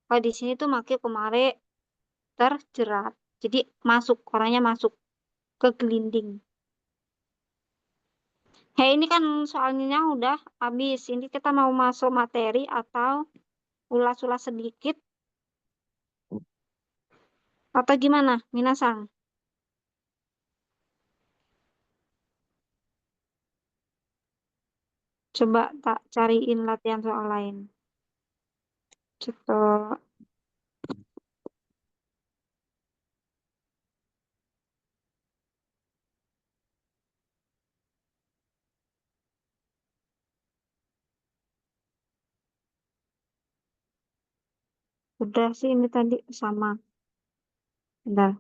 Kalau di sini tuh maki komare terjerat. Jadi masuk, orangnya masuk ke gelinding. Hei, ini kan soalnya udah habis. Ini kita mau masuk materi atau ulas-ulas sedikit atau gimana, Minasang? Coba tak cariin latihan soal lain. Coba. Udah sih ini tadi sama. Bentar.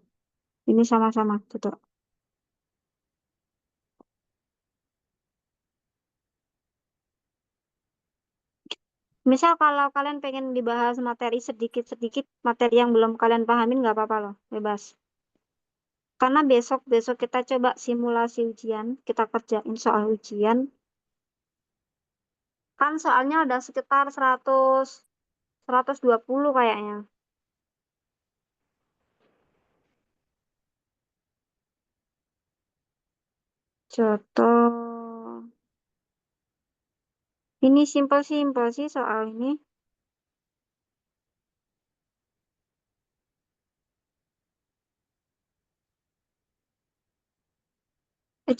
Ini sama-sama. Tutup. Misal kalau kalian pengen dibahas materi sedikit-sedikit, materi yang belum kalian pahamin nggak apa-apa loh, bebas. Karena besok kita coba simulasi ujian, kita kerjain soal ujian. Kan soalnya udah sekitar 120 kayaknya. Contoh. Ini simpel-simpel sih soal ini.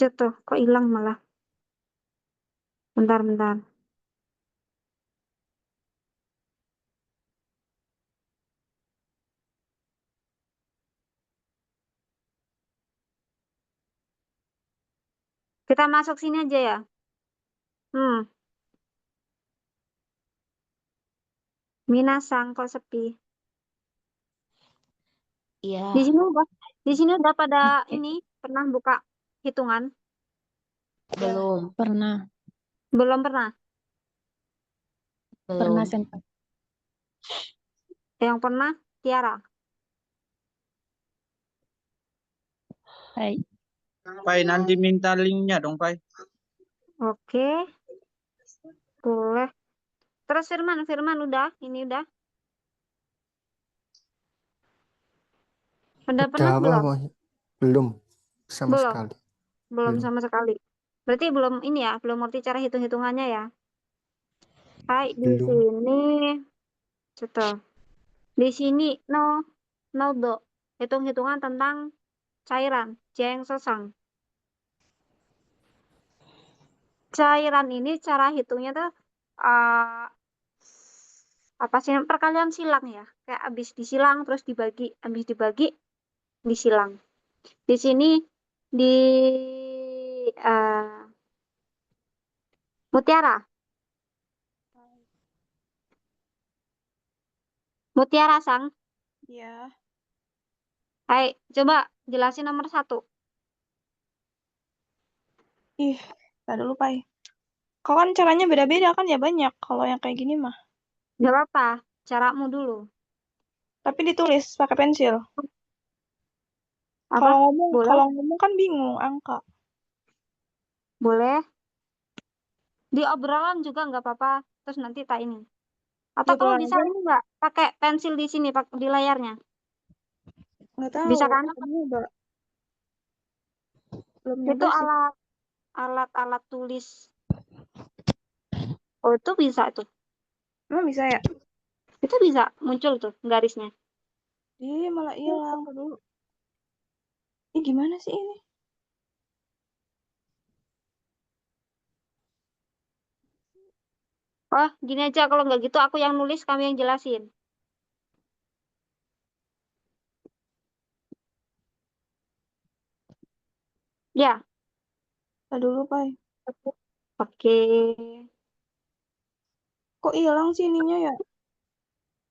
Contoh, kok hilang malah. Bentar. Kita masuk sini aja ya. Minasang kok sepi. Iya, Di sini udah pada ini pernah buka hitungan? belum, pernah Belum belum. Senpai. Yang pernah Tiara. Hai. Pai, nanti minta linknya dong, Pai. Oke, boleh. Terus Firman udah, ini udah. Udah Udah pernah apa? belum? Belum sama Belum, sekali. belum Belum. sama sekali. Berarti belum ini ya, belum ngerti cara hitung-hitungannya ya. Hai, di Belum. sini, contoh. Di sini no do. Hitung-hitungan tentang cairan, jeng sosang. Cairan ini cara hitungnya tuh uh, apa sih perkalian silang ya, kayak habis disilang terus disilang. Di sini di uh, Mutiara Sang. Ya. Hai, coba jelasin nomor 1. Ih, tak dulu, Pai. Kau kan caranya beda-beda kan ya banyak kalau yang kayak gini mah. Gak apa-apa, caramu dulu. Tapi ditulis pakai pensil. Apa? Boleh? Kalau ngomong kan bingung angka. Boleh. Di obrolan juga nggak apa-apa. Terus nanti tak ini. Atau Di kamu bisa pelajaran ini nggak pakai pensil di sini di layarnya? nggak tahu. Bisa kan? Belum nyoba. Belum Itu nyoba sih. alat tulis. Oh, itu bisa tuh. Emang bisa ya? Itu bisa muncul tuh garisnya. Ih, malah hilang dulu. Ih, gimana sih ini? Oh, gini aja kalau nggak gitu aku yang nulis, kamu yang jelasin. Ya, Tar dulu, Pai. oke. Kok hilang sih ininya ya?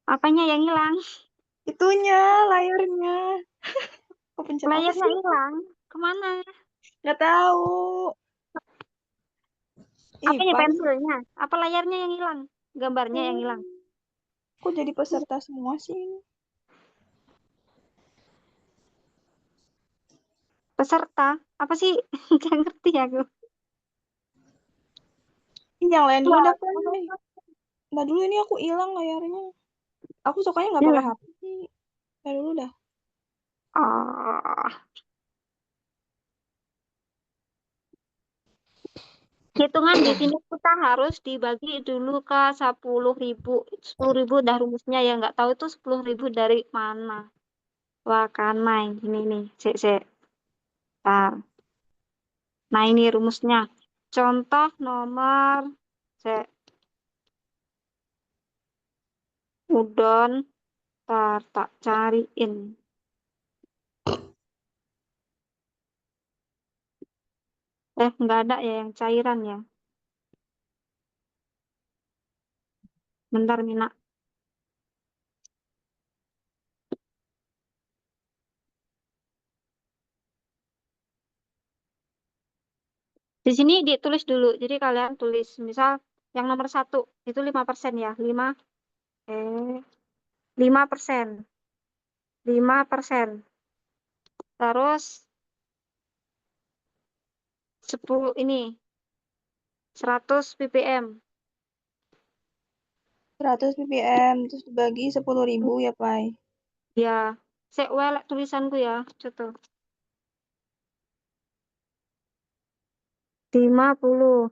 Apanya yang hilang? Itunya, layarnya. Kok pencet apa Layarnya sih? hilang. Kemana? Nggak tahu. Ih, Apanya Pai. pensilnya? Apa layarnya yang hilang? Gambarnya yang hilang. Kok jadi peserta semua sih? Peserta? Apa sih? Nggak ngerti aku. Ih, yang lain dulu dah, Pai. Nggak dulu, ini aku hilang layarnya. Aku sukanya nggak pakai Hilang. HP sih. Nggak dulu dah. Oh. Hitungan di sini kita harus dibagi dulu ke 10.000. 10.000 dah rumusnya, ya nggak tahu itu 10.000 dari mana. Wah, kan main gini nih. Sik. Bentar. Nah, ini rumusnya. Contoh nomor sik. Udon. Tak cariin. Nggak ada ya yang cairan ya. Bentar, Mina. Di sini ditulis dulu. Jadi kalian tulis, misal yang nomor 1 itu 5% ya. 5%. 5%. Terus 10 ini 100 ppm. 100 ppm. Terus dibagi 10.000 ya, Pai. Ya, sek welek tulisanku ya. Contoh. 50%.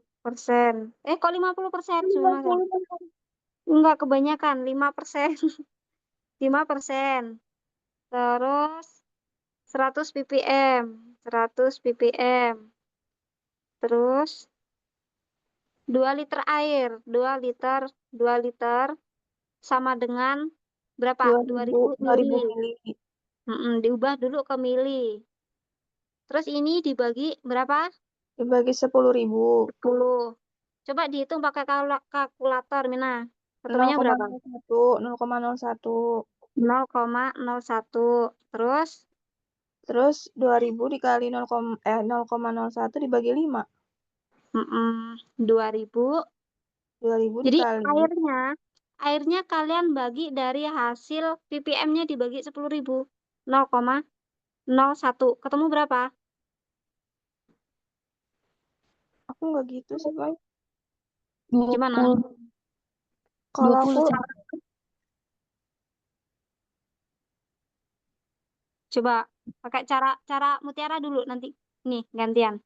Kok 50%? Cuma 50. enggak, kebanyakan 5%. 5%. Terus 100 ppm. 100 ppm. Terus 2 liter air. 2 liter sama dengan berapa? 2000, 2000 2000 mili. mili. Diubah dulu ke mili. Terus ini dibagi berapa? Dibagi 10.000. 10. Coba dihitung pakai kalkulator, Mina. Ketemunya berapa? 0,01. 0,01. 0,01. Terus Terus 2000 dikali 0,01 dibagi 5. 2000. 2000 Jadi dikali airnya kalian bagi dari hasil ppm-nya dibagi 10.000. 0,01. Ketemu berapa? aku nggak gitu sih, Pai. Gimana? 20. Kalau aku 20 Cen. Coba pakai cara mutiara dulu nanti. Nih, gantian.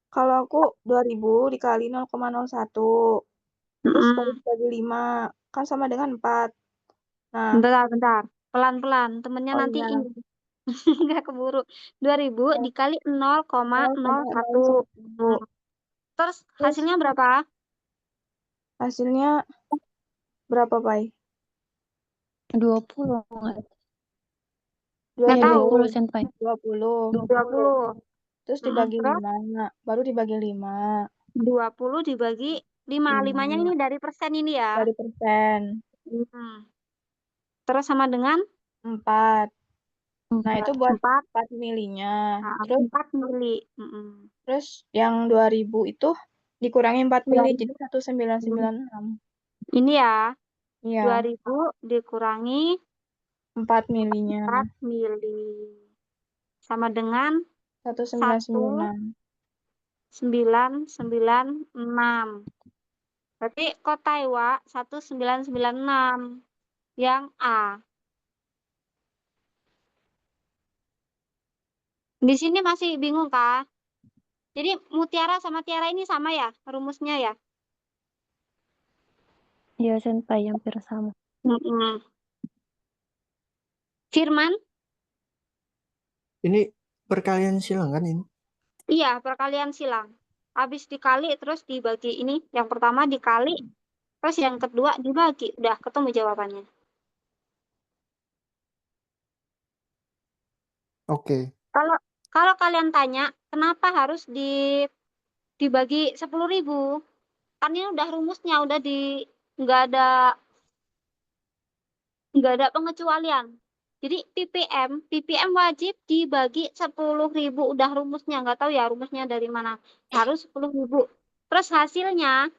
kalau aku 2000 dikali 0,01. Terus baru dibagi 5. Kan sama dengan 4. Nah, Bentar. Pelan-pelan. Temennya oh nanti iya, ini. Nggak keburu. 2000 dikali 0,01. 0,01. Terus Terus hasilnya berapa? hasilnya berapa, Pai? 20 nggak? Nggak Ya 20. tahu. 20 Cen, Pai. 20. 20. Terus dibagi Terus 5. Baru dibagi 5. 20 dibagi 5. 5-nya 5 ini dari persen ini ya. dari persen. Terus sama dengan 4. Nah, itu 4. buat 4. 4 milinya. Nah, Terus 4 mili. terus yang 2000 itu dikurangi 4 mili jadi 1996. Ini ya, Iya, 2000 dikurangi 4 milinya 4 mili. Sama dengan 1996. 1996. Berarti kota Iwa 1996. Yang A. Di sini masih bingung kah? Jadi mutiara sama tiara ini sama ya rumusnya ya? Iya Cen, Pai, hampir sama. Firman? Ini perkalian silang kan ini? Iya, perkalian silang. Habis dikali terus dibagi ini. Yang pertama dikali Terus yang kedua dibagi. Udah ketemu jawabannya. Oke. Kalau kalau kalian tanya, kenapa harus dibagi 10.000? Kan ini udah rumusnya, udah nggak ada pengecualian. Jadi ppm wajib dibagi 10.000, udah rumusnya. Nggak tahu ya rumusnya dari mana. Harus 10.000. Terus hasilnya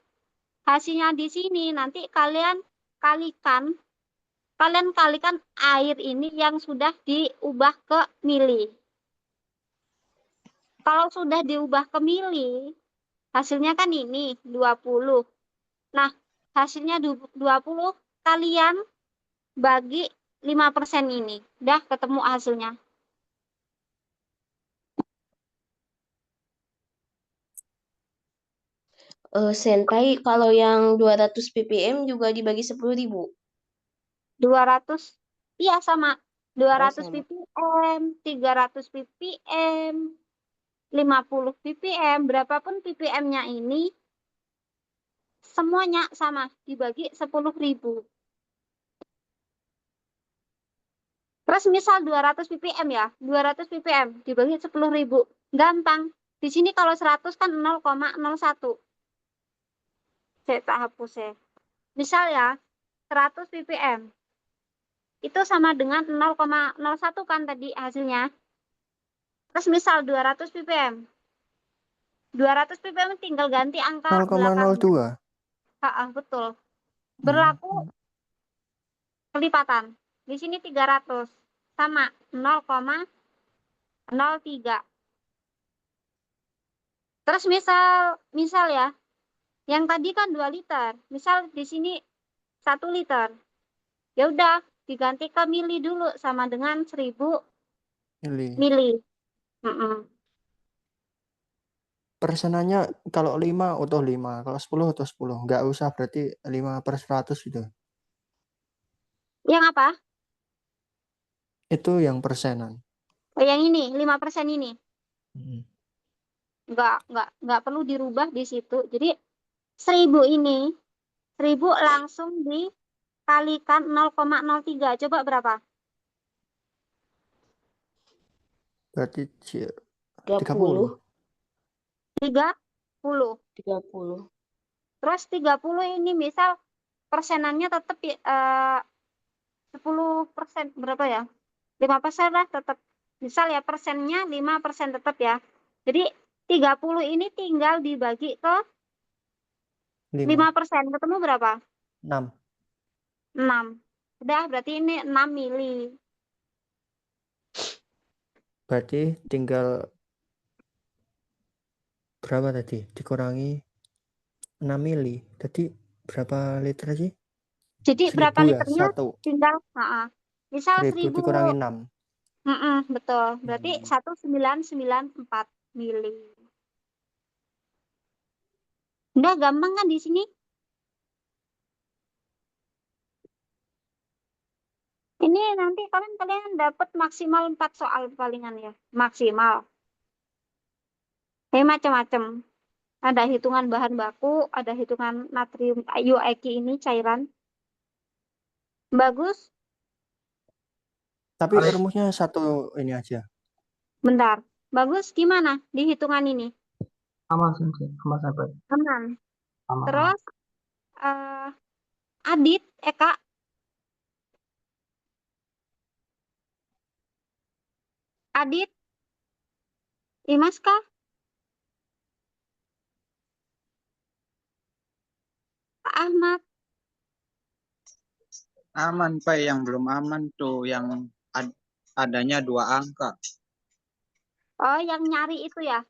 di sini nanti kalian kalikan air ini yang sudah diubah ke mili. Kalau sudah diubah ke mili, hasilnya kan ini 20. Nah, hasilnya 20 kalian bagi 5% ini. Udah ketemu hasilnya. Senpai, kalau yang 200 ppm juga dibagi 10.000. 200, iya sama. 200 sama. ppm, 300 ppm, 50 ppm, berapapun ppm-nya ini, semuanya sama, dibagi 10.000. Terus misal 200 ppm ya, 200 ppm dibagi 10.000. Gampang. Di sini kalau 100 kan 0,01. Saya tak hapus ya. Misal ya, 100 ppm. Itu sama dengan 0,01 kan tadi hasilnya. Terus misal 200 ppm. 200 ppm tinggal ganti angka belakangnya. 0,02. Betul. Berlaku kelipatan. Di sini 300 sama 0,03. Terus misal ya, yang tadi kan 2 liter. Misal di sini 1 liter. Ya udah, diganti ke mili dulu sama dengan 1000 mili. Persenannya kalau 5 utuh 5, kalau 10 utuh 10. Nggak usah berarti 5/100 gitu. Yang apa? Itu yang persenan. Oh, yang ini, 5% ini. Hmm. Nggak perlu dirubah di situ. Jadi 1000 ini, 1000 langsung dikalikan 0,03. Coba berapa? Berarti 30. 30. 30. Terus 30 ini misal persenannya tetap 10%, berapa ya? 5% lah tetap. Misal ya persennya 5% tetap ya. Jadi 30 ini tinggal dibagi ke 5%. Ketemu berapa? 6. 6. Udah, berarti ini 6 mili. Berarti tinggal berapa tadi? Dikurangi 6 mili. Tadi berapa liter sih? Jadi 1000 berapa ya? liternya 1. tinggal, misal 1000 1000, dikurangi 6. betul. Berarti 1994 mili. Udah gampang kan di sini? Ini nanti kalian dapat maksimal 4 soal palingan ya. Maksimal. Ini macam-macam. Ada hitungan bahan baku, ada hitungan natrium UAQ ini cairan. Bagus. Tapi rumusnya satu ini aja. Bentar. Bagus gimana di hitungan ini? Aman sih, aman sampai. Aman. Aman. Terus Adit, Eka. Adit, Imas kah? Pak Ahmad. Aman, Pak. Yang belum aman tuh yang adanya 2 angka. Oh, yang nyari itu ya?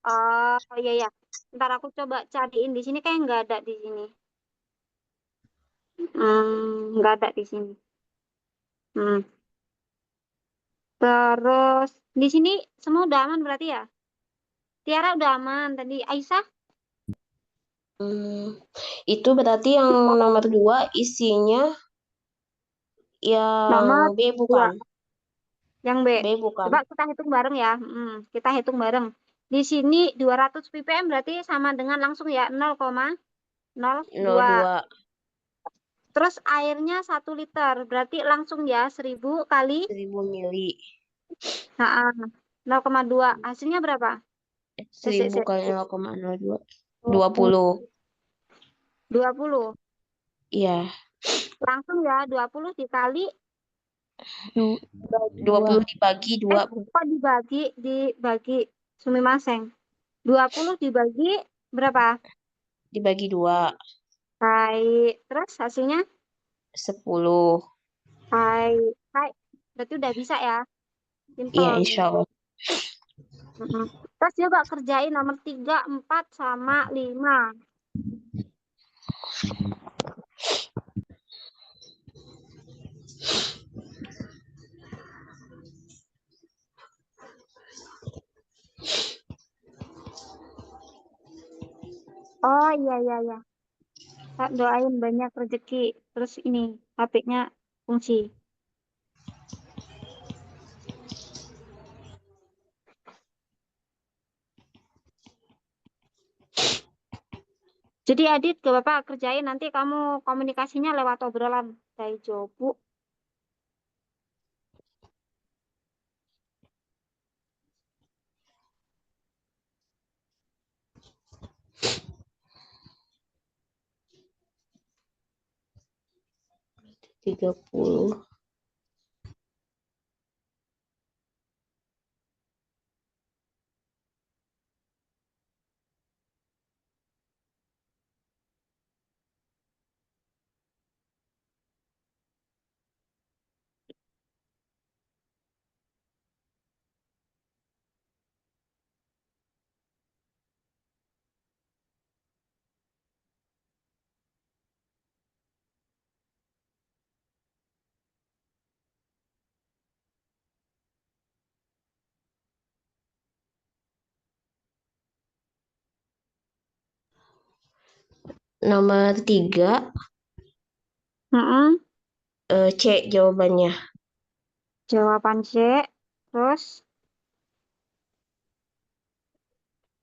Oh, iya ya. Ntar aku coba cariin di sini, kayak nggak ada di sini. Nggak ada di sini. Terus di sini semua udah aman berarti ya? Tiara udah aman tadi. Aisyah? Itu berarti yang nomor 2 isinya yang Nomor B bukan? 2. Yang B. B bukan. Coba kita hitung bareng ya. Kita hitung bareng. Di sini 200 ppm berarti sama dengan langsung ya 0,01. 0,2. 0,2. Terus airnya 1 liter. Berarti langsung ya 1000 kali 1000 mili. 0,2. Hasilnya berapa? 1000 Sik. kali 0,02. 20. 20. Iya. Langsung ya 20 dikali 20 dibagi 2. kok dibagi sumimaseng. 20 dibagi berapa? Dibagi 2. Baik. Terus hasilnya? 10. Baik. Baik. Berarti udah bisa ya. Iya, Simple. insya Allah. Terus coba kerjain nomor 3, 4, sama 5. Oh iya. Tak doain banyak rezeki. Terus ini HP-nya fungsi. Jadi Adit ke Bapak kerjain nanti kamu komunikasinya lewat obrolan. Dari Jobu. Berarti 30. Nomor 3, C jawabannya. Jawaban C. Terus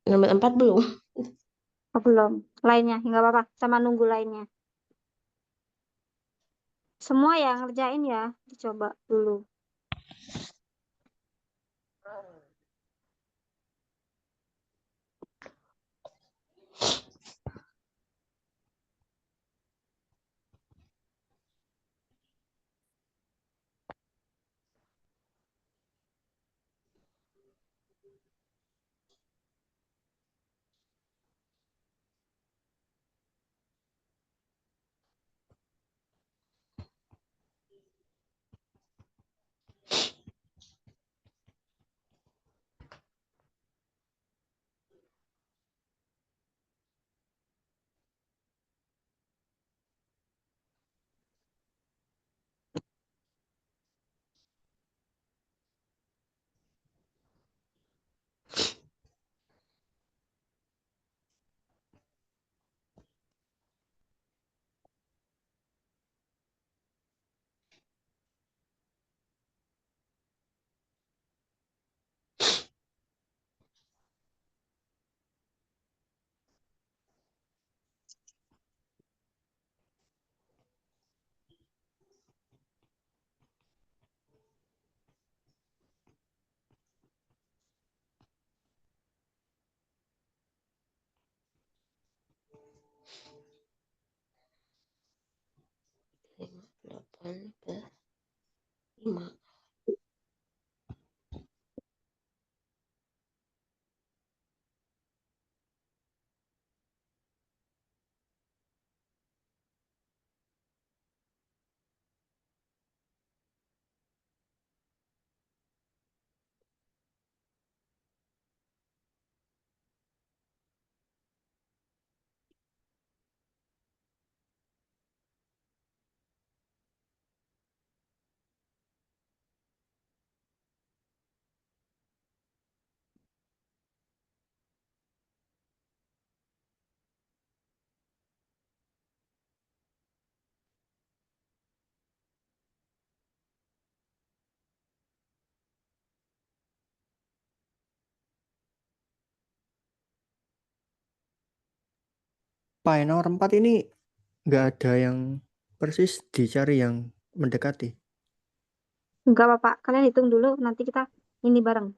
Nomor 4 belum. belum. Lainnya nggak apa-apa. Sama nunggu lainnya. Semua yang ngerjain ya. Dicoba dulu. Lima, 8, 5. Pi nomor 4 ini nggak ada yang persis, dicari yang mendekati. Enggak apa-apa, kalian hitung dulu, nanti kita ini bareng.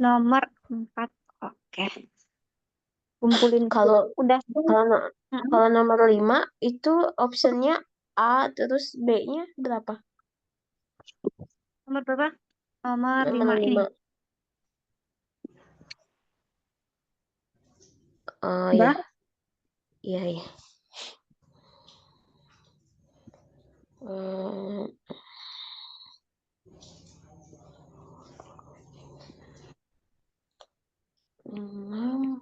Nomor 4. Oke. Kumpulin. Kalau Udah. kalau nomor 5 itu optionnya A terus B-nya berapa? Nomor berapa? Nomor Nomor 5 ini. 5. Oh ya. Udah? Iya, iya. Hmm, enam.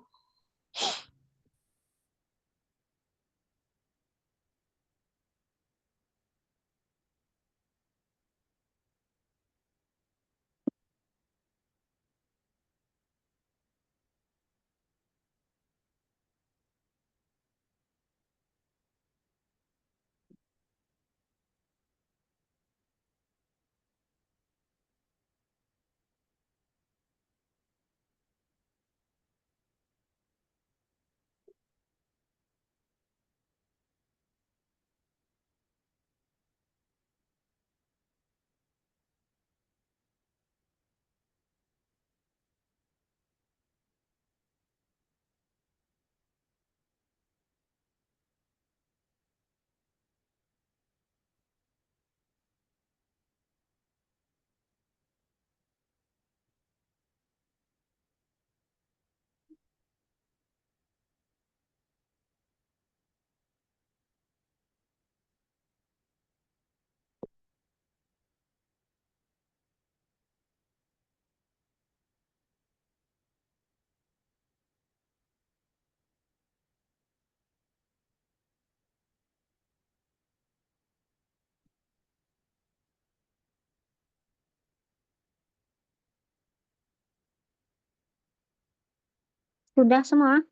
Sudah semua?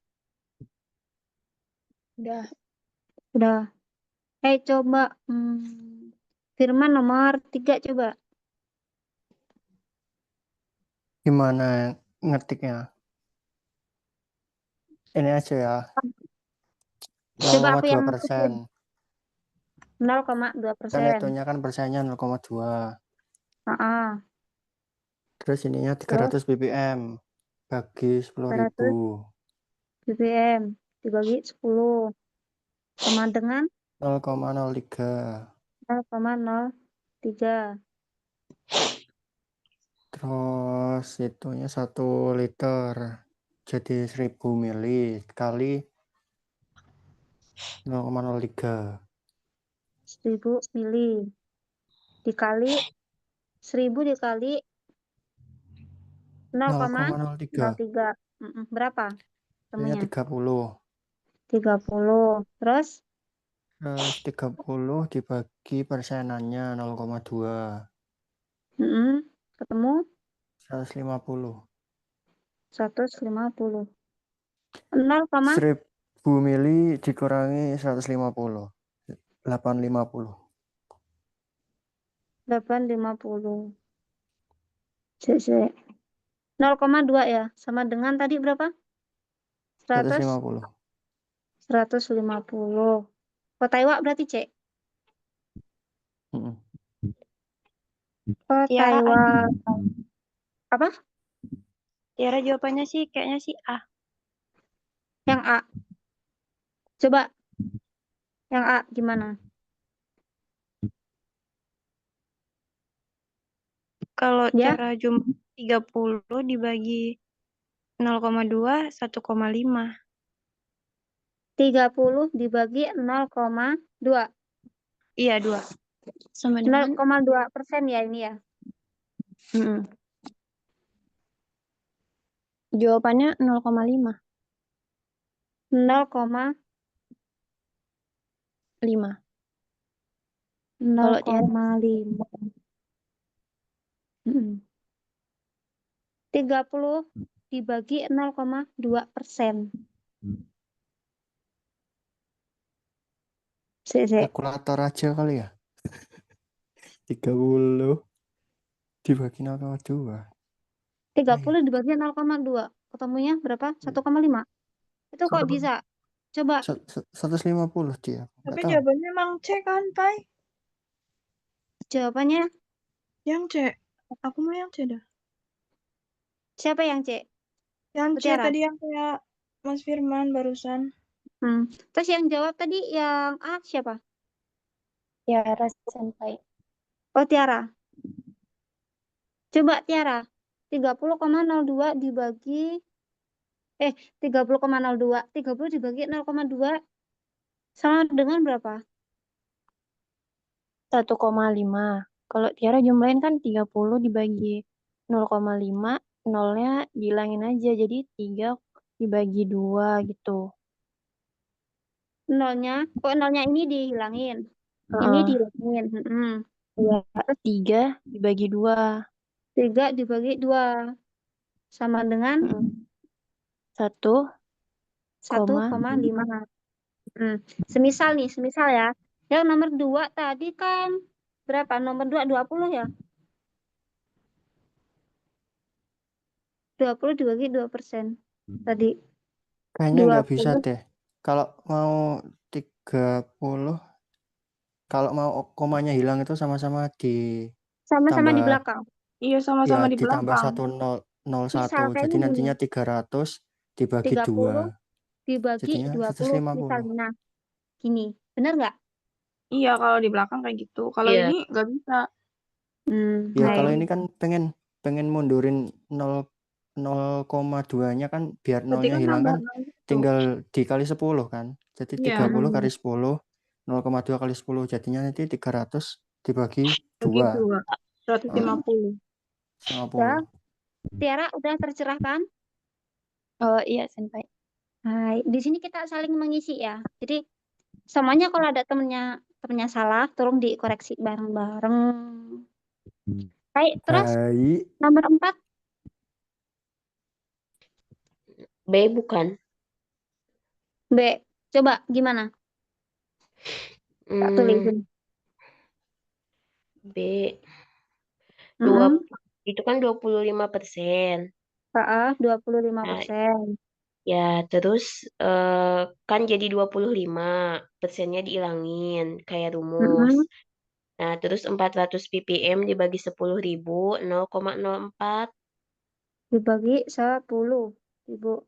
Udah. Udah. Coba. Firman nomor 3 coba. Gimana ngetiknya? Ini aja ya. Coba aku yang 0,2%. 0,2%. Kan itunya kan persennya 0,2. Terus ininya 300 ppm bagi 10.000. 300 ppm dibagi 10 sama dengan 0,03. 0,03. Terus itunya 1 liter. Jadi 1000 mili kali 0,03. 1000 mili. Dikali 1000 dikali 0,03. 0,03. Berapa Jadinya temunya? 30. 30. Terus Terus 30 dibagi persenannya 0,2. ketemu 150. 150. 0, 1000 mili dikurangi 150. 850. 850. 0,2 ya. Sama dengan tadi berapa? 100. 150. 150. Kota Iwa berarti Cek. Mm-mm. Kota Tiara, Iwa. Apa? Tiara jawabannya sih kayaknya sih A. Yang A. Coba. Yang A gimana? Kalau Ya, cara jumlah 30 dibagi 0,2, 1,5. 30 dibagi 0,2. Iya, 2. Sama dengan 0,2% ya ini ya. mm-mm. Jawabannya 0,5. 0,5. 5. Kalau Tiara 0,5. 30 dibagi 0,2%. Kalkulator aja kali ya. 30 dibagi 0,2. 30 dibagi 0,2. Ketemunya berapa? 1,5. Itu kok Satu- bisa? Coba 150 dia. Tapi Nggak tahu. jawabannya emang C kan, Pai? jawabannya Yang C. Aku mau yang C dah. siapa yang C? Yang C Mutiara. tadi yang kayak Mas Firman barusan. Terus yang jawab tadi yang A siapa? Tiara Senpai. Oh, Tiara. Coba Tiara. 30,02 dibagi 30,02. 30 dibagi 0,2 sama dengan berapa? 1,5. Kalau Tiara jumlahin kan 30 dibagi 0,5, nolnya dihilangin aja. Jadi 3 dibagi 2 gitu. Nolnya ini dihilangin. Ini Heeh. dihilangin. Iya, 3 dibagi 2. 3 dibagi 2 sama dengan 1,5. Semisal ya. Yang nomor 2 tadi kan berapa? Nomor 2 20 ya? 20 dibagi 2% tadi. Kayaknya nggak bisa 20. deh. Kalau mau 30, kalau mau komanya hilang itu sama-sama Sama-sama di ditambah, belakang. Iya, sama-sama ya di ditambah belakang. 101. Misal Jadi kayaknya gini, nantinya 300 dibagi 30 2. dibagi Jadinya 20 150. misalnya. Nah, gini. Benar nggak? Iya, kalau di belakang kayak gitu. Kalau Iya. ini nggak bisa. Ya Nah, kalau ya. ini kan pengen mundurin 0,2-nya kan biar Berarti nolnya kan hilang tambah kan 0 gitu. tinggal dikali 10 kan. Jadi Iya. 30 kali 10, 0,2 kali 10 jadinya nanti 300 dibagi Bagi 2. 2. 150. 50. Ya, Tiara udah tercerahkan? Oh iya, Senpai. Nah, di sini kita saling mengisi ya. Jadi semuanya kalau ada temennya salah, tolong dikoreksi bareng-bareng. Baik, terus Baik. nomor 4. B bukan. B. Coba gimana? Tak Hmm, tulisin. B. Dua, Mm-mm. itu kan 25%. 25%. Ya, terus kan jadi 25%-nya dihilangin kayak rumus. Mm-mm. Nah, terus 400 ppm dibagi 10.000, 0,04. Dibagi 10.000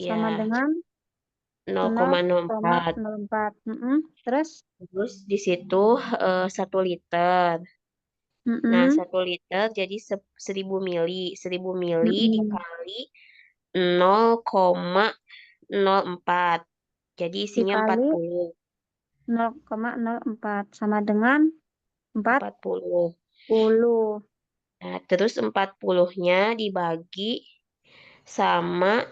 sama Ya, dengan 0,04. 0,04. Terus? Terus di situ 1 liter. Nah, Mm-mm. 1 liter jadi 1000 mili. 1000 mili Mm-mm. dikali 0,04. Jadi isinya Dikali 40. 0,04 sama dengan 40. 40. Nah, terus 40-nya dibagi sama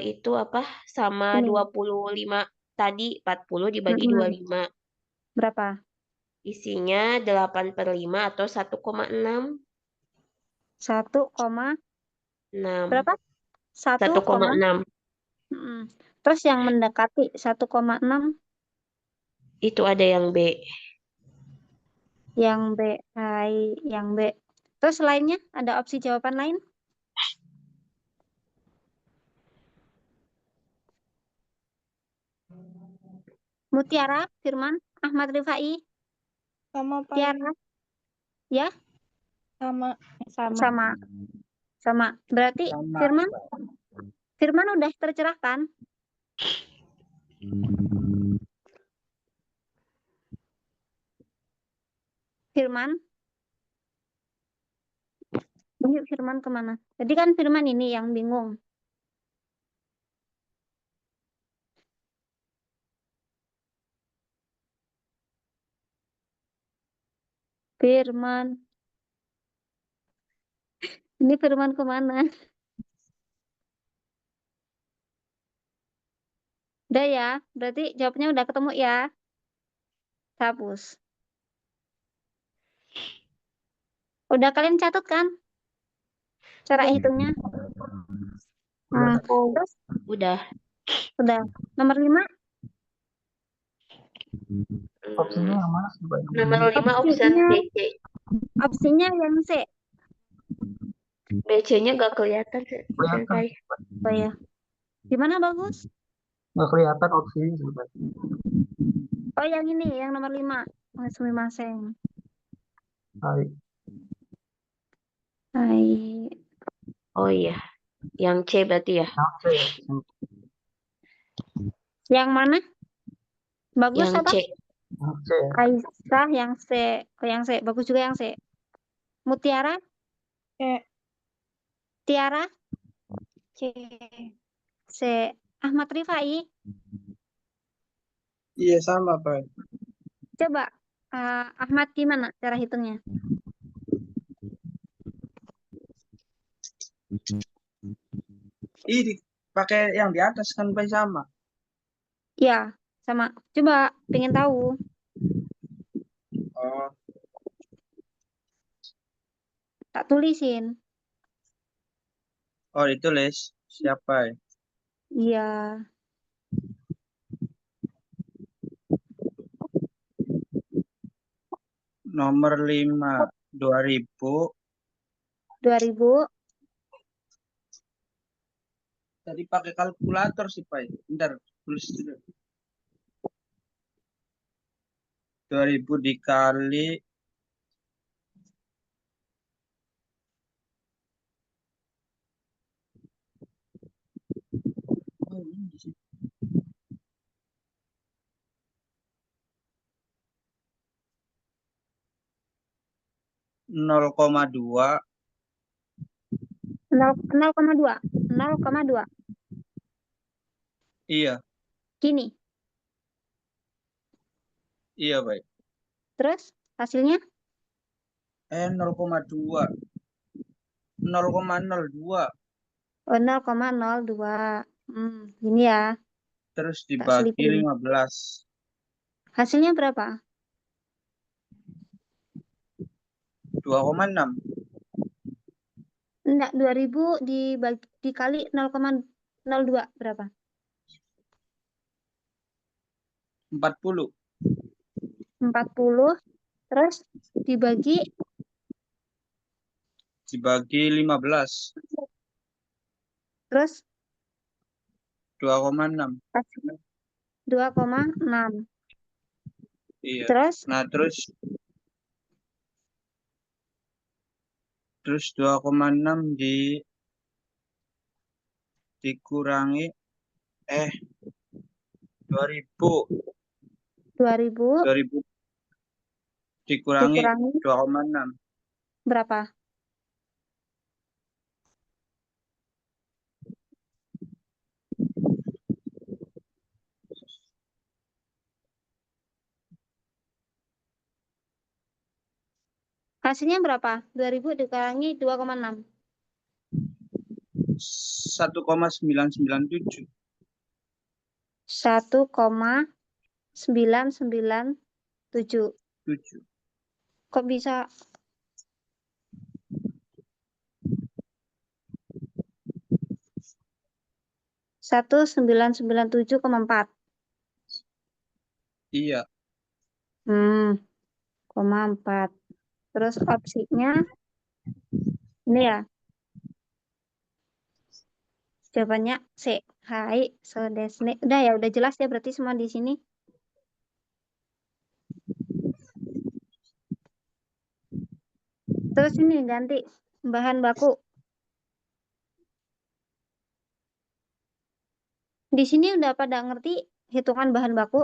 itu apa? Sama Ini. 25 tadi 40 dibagi Mm-mm. 25. Berapa? Isinya 8/5 atau 1,6. 1, berapa? 1, 1,6. terus yang mendekati 1,6 Itu ada yang B. yang B, yang B. Terus lainnya ada opsi jawaban lain? Mutiara, Firman, Ahmad Rifai, Sama Pak. Tiara, ya? Sama. Sama. Berarti Sama. Firman udah tercerahkan? Firman? Ini Firman kemana? Jadi kan Firman ini yang bingung. Firman. Ini Firman kemana? Udah ya, berarti jawabnya udah ketemu ya. Hapus. Udah kalian catat kan? Cara hitungnya. Terus Udah. udah. Nomor 5. Opsinya yang mana sih, Pak? Nomor 5 option BC. Opsinya yang C. BC-nya gak kelihatan. Kelihatan. Oh ya. Gimana bagus? Nggak kelihatan opsinya sebenarnya. Oh yang ini, yang nomor 5. Sumimasen. Hai. Hai. Oh iya. Yang C berarti ya? Oke. Yang mana? Bagus Yang apa? C. Oke. Aisyah yang C. Oh yang C. Bagus juga yang C. Mutiara? C. Tiara? C. C. Ahmad Rifai? Iya sama, Pak. Coba Ahmad gimana cara hitungnya? Ini pakai yang di atas kan, Pak, sama. Ya, sama. Coba pengen tahu. Oh, Tak tulisin. oh ditulis. Siapa ya? Iya. Nomor 5, 2000. 2000. Tadi pakai kalkulator sih, Pak. Bentar, tulis dulu. 2000 dikali oh, ini sih. 0,2. 0,2. 0,2. Iya, Gini. iya, Pak. Terus hasilnya 0,2. 0,02. 0,02. Gini ya. Terus Tak dibagi selipin. 15. Hasilnya berapa? 2,6. Enggak, 2000 dikali 0,02 berapa? 40. 40. Terus dibagi 15. terus 2,6. hasilnya 2,6. Iya. Terus Nah, terus 2,6 dikurangi 2000 2000 dikurangi dikurangi 2,6. berapa? Hasilnya berapa? 2000 dikurangi 2,6. 1,997. 1,997. 7. Kok bisa? Satu 997,4. Iya. 4. Terus opsinya ini ya. Jawabannya C. Hai, so desne. Udah ya, udah jelas ya berarti semua di sini. Terus ini ganti bahan baku. Di sini udah pada ngerti hitungan bahan baku?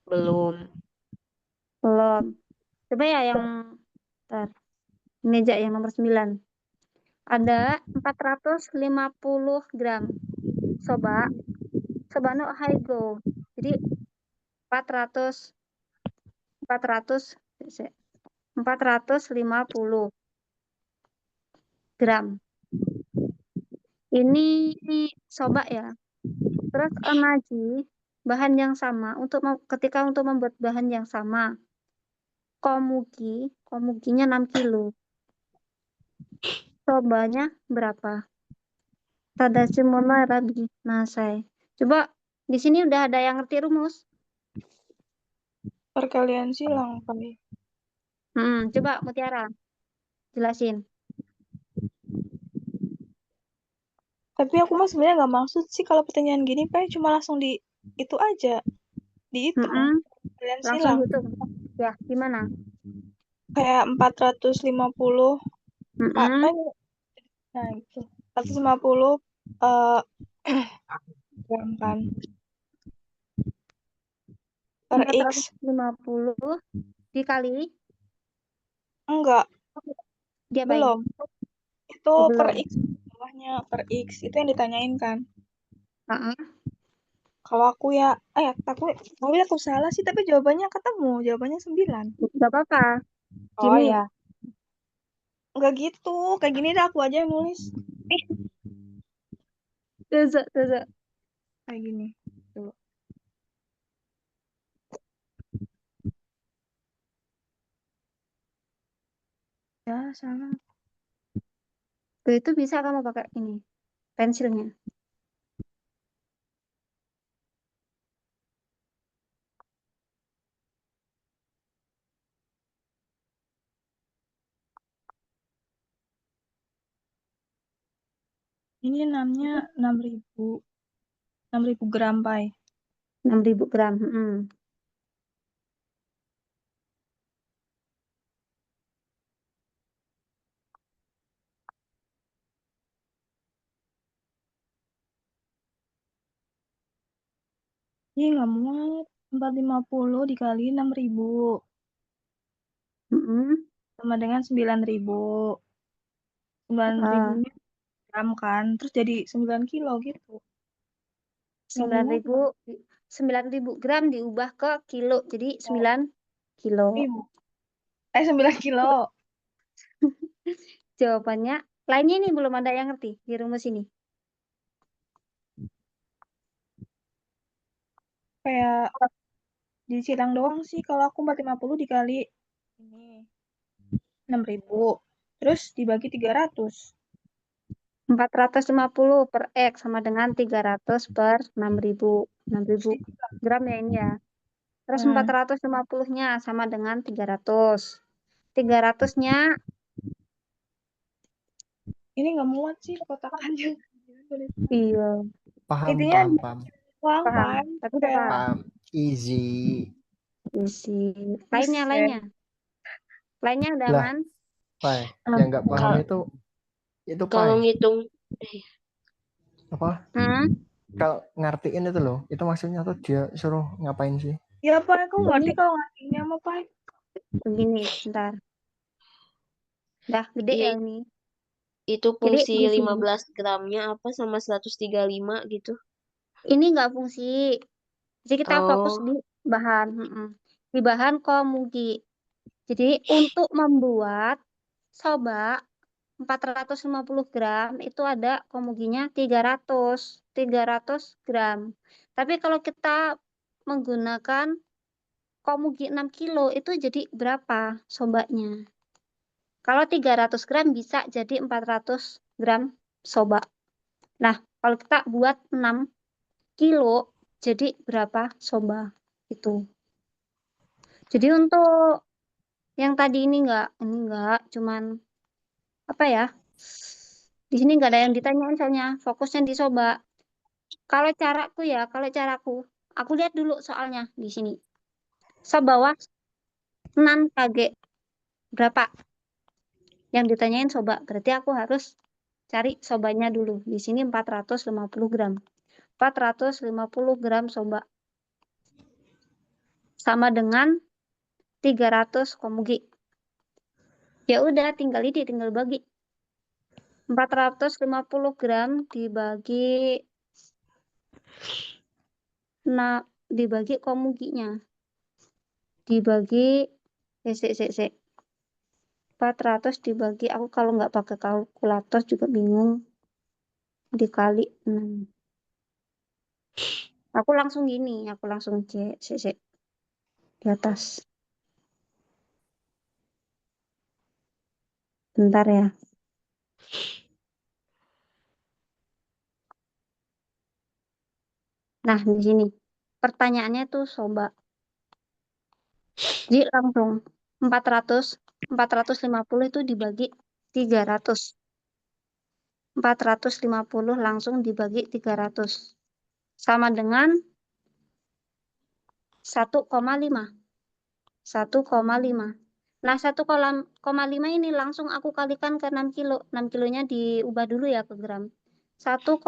Belum. Belum. Coba ya yang ntar. Ini aja yang nomor 9. Ada 450 gram soba. Soba no haigo. Jadi 400 450 gram. Ini soba ya. Terus onaji, bahan yang sama ketika untuk membuat bahan yang sama. Komuginya 6 kilo. Sobanya berapa? Tadashi mono rabi nasai. Coba di sini udah ada yang ngerti rumus? Perkalian silang, Pai. Coba Mutiara jelasin. Tapi aku mah sebenarnya nggak maksud sih kalau pertanyaan gini, Pai, cuma langsung itu aja. Dihitung. Perkalian Langsung silang. hitung. Ya, gimana? Kayak 450 Pai. Nah, itu. 450 gram kan. Per X. 450 dikali? Enggak, Dia belum. Itu Oh, per belum. X. Bawahnya per X. Itu yang ditanyain kan. Kalau aku ya, tapi aku salah sih, tapi jawabannya ketemu. Jawabannya 9. Gak apa-apa. Oh Gini. ya. Enggak gitu. Kayak gini dah aku aja yang nulis. Tuh. Kayak gini. Tuh. Ya, salah. Tuh, itu bisa kamu pakai ini. Pensilnya. Ini namanya 6.000 gram, Pai. 6.000 gram. Ini nggak muat. 450 dikali 6.000. Sama dengan 9.000. 9.000-nya gram kan. Terus jadi 9 kilo gitu. 9.000 gram diubah ke kilo. Jadi 9 kilo. 9 kilo. Jawabannya. Lainnya ini belum ada yang ngerti di rumus ini. Kayak disilang doang sih. Kalau aku 450 dikali ini 6.000. Terus dibagi 300. 450 per X sama dengan 300 per 6.000. 6.000 gram ya ini ya. Terus 450-nya sama dengan 300. 300-nya ini nggak muat sih kotakannya. iya. Paham. Paham. Tapi udah paham. Paham. Easy. Lainnya udah Lah, aman? Pai, yang nggak paham itu Kalau Pai. ngitung Apa? Kalau ngertiin itu loh, itu maksudnya tuh dia suruh ngapain sih? Ya, Pai, aku ngerti kalau ngertinya mah, Pai. Begini, bentar. Dah gede ya ini. Itu fungsi Jadi, 15 gramnya apa sama 135 gitu. Ini nggak fungsi. Jadi kita fokus Oh. di bahan. di bahan komugi. Jadi untuk membuat soba 450 gram itu ada komuginya 300 gram. Tapi kalau kita menggunakan komugi 6 kilo itu jadi berapa sobanya? Kalau 300 gram bisa jadi 400 gram soba. Nah, kalau kita buat 6 kilo jadi berapa soba itu. Jadi untuk yang tadi ini enggak, cuman apa ya? Di sini enggak ada yang ditanyain soalnya, fokusnya di soba. Kalau caraku, aku lihat dulu soalnya di sini. Sebawah 6 kg berapa? Yang ditanyain soba, berarti aku harus cari sobanya dulu. Di sini 450 gram. 450 gram soba. Sama dengan 300 komugi. Ya udah, tinggal bagi. 450 gram dibagi dibagi komuginya. Dibagi 400 dibagi, aku kalau nggak pakai kalkulator juga bingung. Dikali 6. Aku langsung gini, aku langsung cek di atas. Bentar ya. Nah, di sini. Pertanyaannya tuh soba. Jadi langsung 450 itu dibagi 300. 450 langsung dibagi 300. Sama dengan 1,5. 1,5. Nah, 1,5 ini langsung aku kalikan ke 6 kilo. 6 kilonya diubah dulu ya ke gram. 1,5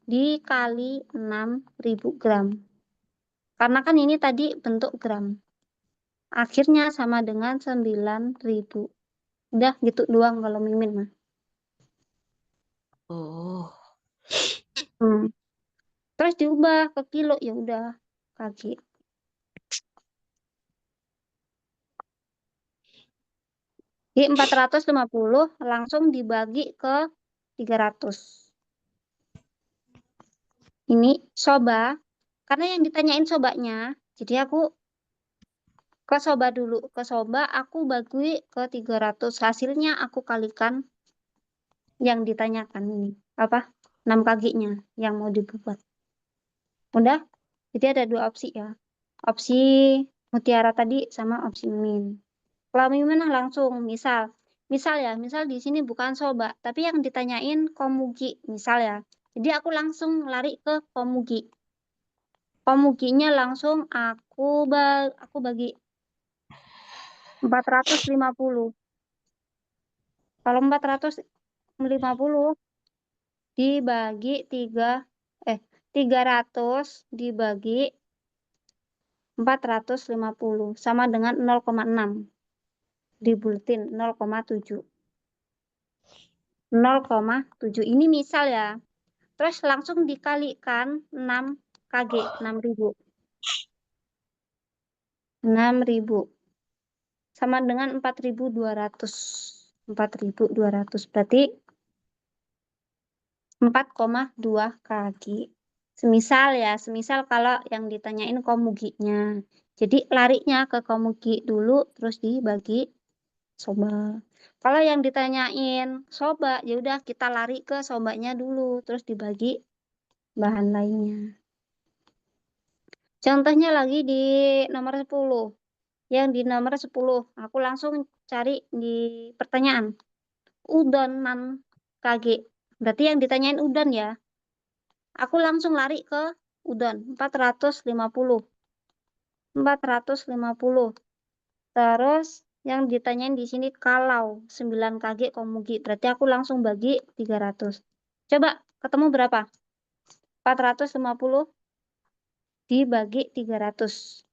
dikali 6.000 gram. Karena kan ini tadi bentuk gram. Akhirnya sama dengan 9.000. Udah gitu doang kalau mimin mah. Oh. Terus diubah ke kilo, ya udah kaki. Di 450 langsung dibagi ke 300. Ini soba. Karena yang ditanyain sobanya, jadi aku ke soba dulu. Ke soba aku bagi ke 300. Hasilnya aku kalikan yang ditanyakan ini. Apa? 6 kakinya yang mau dibuat. Udah? Jadi ada 2 opsi ya. Opsi mutiara tadi sama opsi mimin. Kalau mimin langsung, misal di sini bukan soba, tapi yang ditanyain komugi, misal ya. Jadi aku langsung lari ke komugi. Komuginya langsung aku bagi 450. Kalau 450 dibagi 300 dibagi 450 sama dengan 0,6. Dibuletin 0,7. 0,7 ini misal ya. Terus langsung dikalikan 6 kg, 6.000. 6.000 sama dengan 4.200. 4.200 berarti 4,2 kg. Semisal kalau yang ditanyain komuginya. Jadi larinya ke komugi dulu terus dibagi soba. Kalau yang ditanyain soba, ya udah kita lari ke sobanya dulu terus dibagi bahan lainnya. Contohnya lagi di nomor 10. Yang di nomor 10, aku langsung cari di pertanyaan. Udonan kg. Berarti yang ditanyain udon ya. Aku langsung lari ke udon 450. 450. Terus yang ditanyain di sini kalau 9 kg komugi. Berarti aku langsung bagi 300. Coba ketemu berapa? 450 dibagi 300.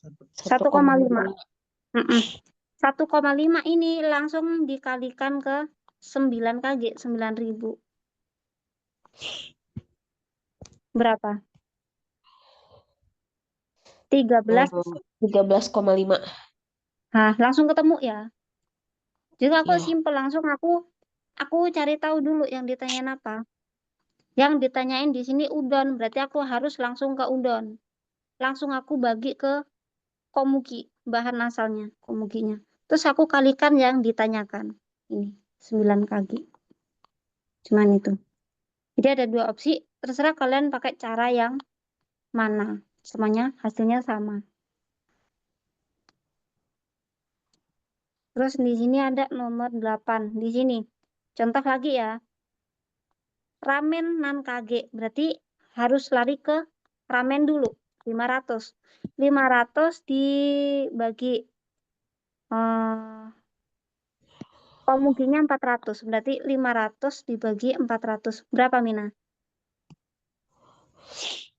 1,5. 1,5 ini langsung dikalikan ke 9 kg, 9.000. Berapa? 13. 13,5. Nah, langsung ketemu ya. Jadi aku Iya. simple, langsung aku cari tahu dulu yang ditanyain apa. Yang ditanyain di sini udon, berarti aku harus langsung ke udon. Langsung aku bagi ke komuki, bahan asalnya, komukinya. Terus aku kalikan yang ditanyakan. Ini 9 kaki. Cuman itu. Jadi ada 2 opsi, terserah kalian pakai cara yang mana. Semuanya hasilnya sama. Terus di sini ada nomor 8. Di sini. Contoh lagi ya. Ramen nan kage. Berarti harus lari ke ramen dulu. 500. 500 dibagi komukinya 400. Berarti 500 dibagi 400. Berapa, Mina?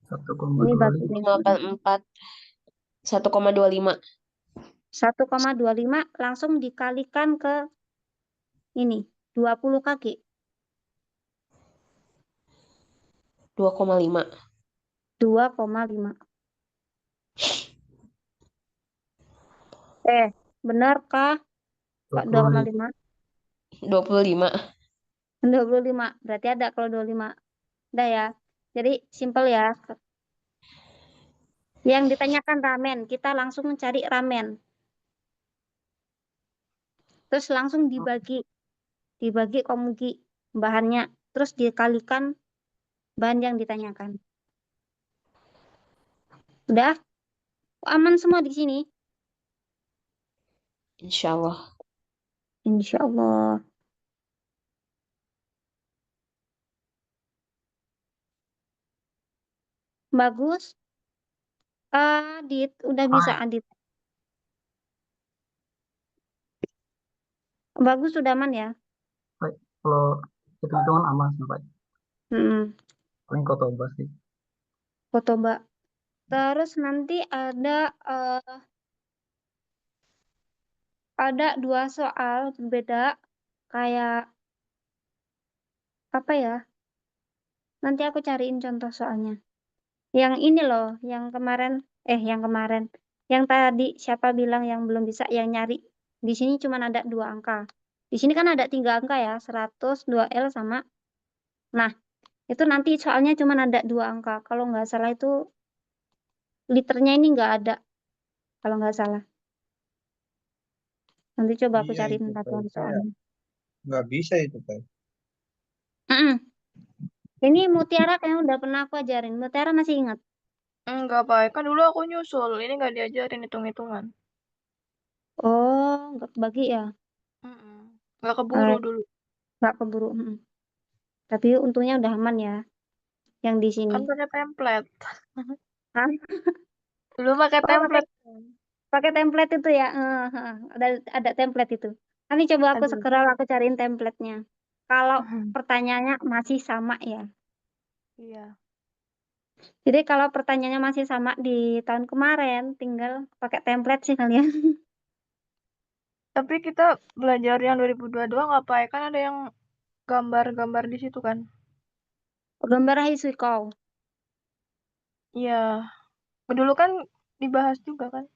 1,25. Ini bagi 5,4. 1,25. 1,25 langsung dikalikan ke ini. 20 kaki. 2,5. 2,5. Benarkah Kak 2,5? 25. 25. Berarti ada kalau 25. Udah ya. Jadi simple ya. Yang ditanyakan ramen, kita langsung mencari ramen. Terus langsung dibagi komuki bahannya. Terus dikalikan bahan yang ditanyakan. Udah? Aman semua di sini? Insya Allah. Insya Allah. Bagus. Adit, udah bisa Adit. Bagus, sudah aman ya? Baik, kalau hitung-hitungan aman sampai paling kotoba sih. Kotoba. Terus nanti ada 2 soal berbeda kayak apa ya? Nanti aku cariin contoh soalnya. Yang ini loh, yang kemarin. Yang tadi siapa bilang yang belum bisa yang nyari. Di sini cuma ada 2 angka. Di sini kan ada 3 angka ya, 100, 2L sama. Nah, itu nanti soalnya cuma ada 2 angka. Kalau nggak salah itu liternya ini nggak ada. Kalau nggak salah. Nanti coba aku Iya cariin itu satuan Pak. soalnya. Nggak bisa itu Pak. Ini Mutiara kayaknya udah pernah aku ajarin. Mutiara masih ingat? Enggak, Pak. Kan dulu aku nyusul. Ini nggak diajarin hitung-hitungan. Oh, nggak kebagi ya? Nggak keburu Eh, dulu. nggak keburu. Tapi untungnya udah aman ya, yang di sini. Kan pakai template. Hah? Dulu pakai Oh, template. pakai template itu ya? Ada template itu. Nanti coba aku Aduh. scroll, aku cariin template-nya. Kalau pertanyaannya masih sama ya. Iya. Jadi kalau pertanyaannya masih sama di tahun kemarin, tinggal pakai template sih kalian. Tapi kita belajar yang 2022 nggak, Pak? Kan ada yang gambar-gambar di situ kan? Gambar Hiswiko. Iya. Dulu kan dibahas juga kan?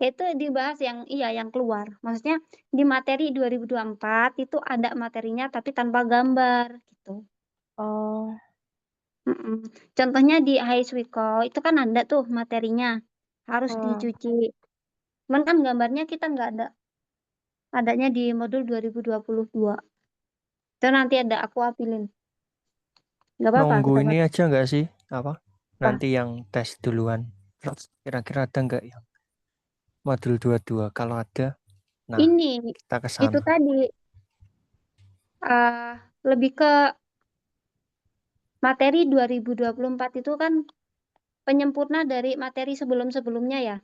Itu dibahas yang keluar. Maksudnya di materi 2024 itu ada materinya tapi tanpa gambar gitu. Oh. Contohnya di Hiswiko itu kan ada tuh materinya harus dicuci. Cuman kan gambarnya kita nggak ada. Adanya di modul 2022. Itu nanti ada aku apilin. Nggak apa-apa Nunggu kita ini buat. aja nggak sih? Apa? Wah, Nanti yang tes duluan. Kira-kira ada nggak yang modul 22? Kalau ada, nah ini kita ke itu sana. tadi lebih ke materi 2024 itu kan penyempurna dari materi sebelum-sebelumnya ya.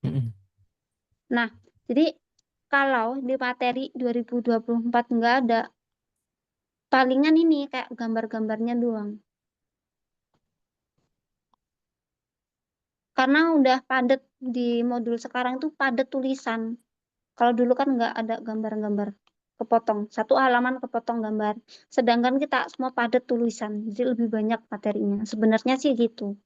Mm-mm. Nah, jadi kalau di materi 2024 nggak ada, palingan ini kayak gambar-gambarnya doang. Karena udah padat di modul sekarang tuh padat tulisan. Kalau dulu kan nggak ada gambar-gambar, kepotong. Satu halaman kepotong gambar. Sedangkan kita semua padat tulisan, jadi lebih banyak materinya. Sebenarnya sih gitu.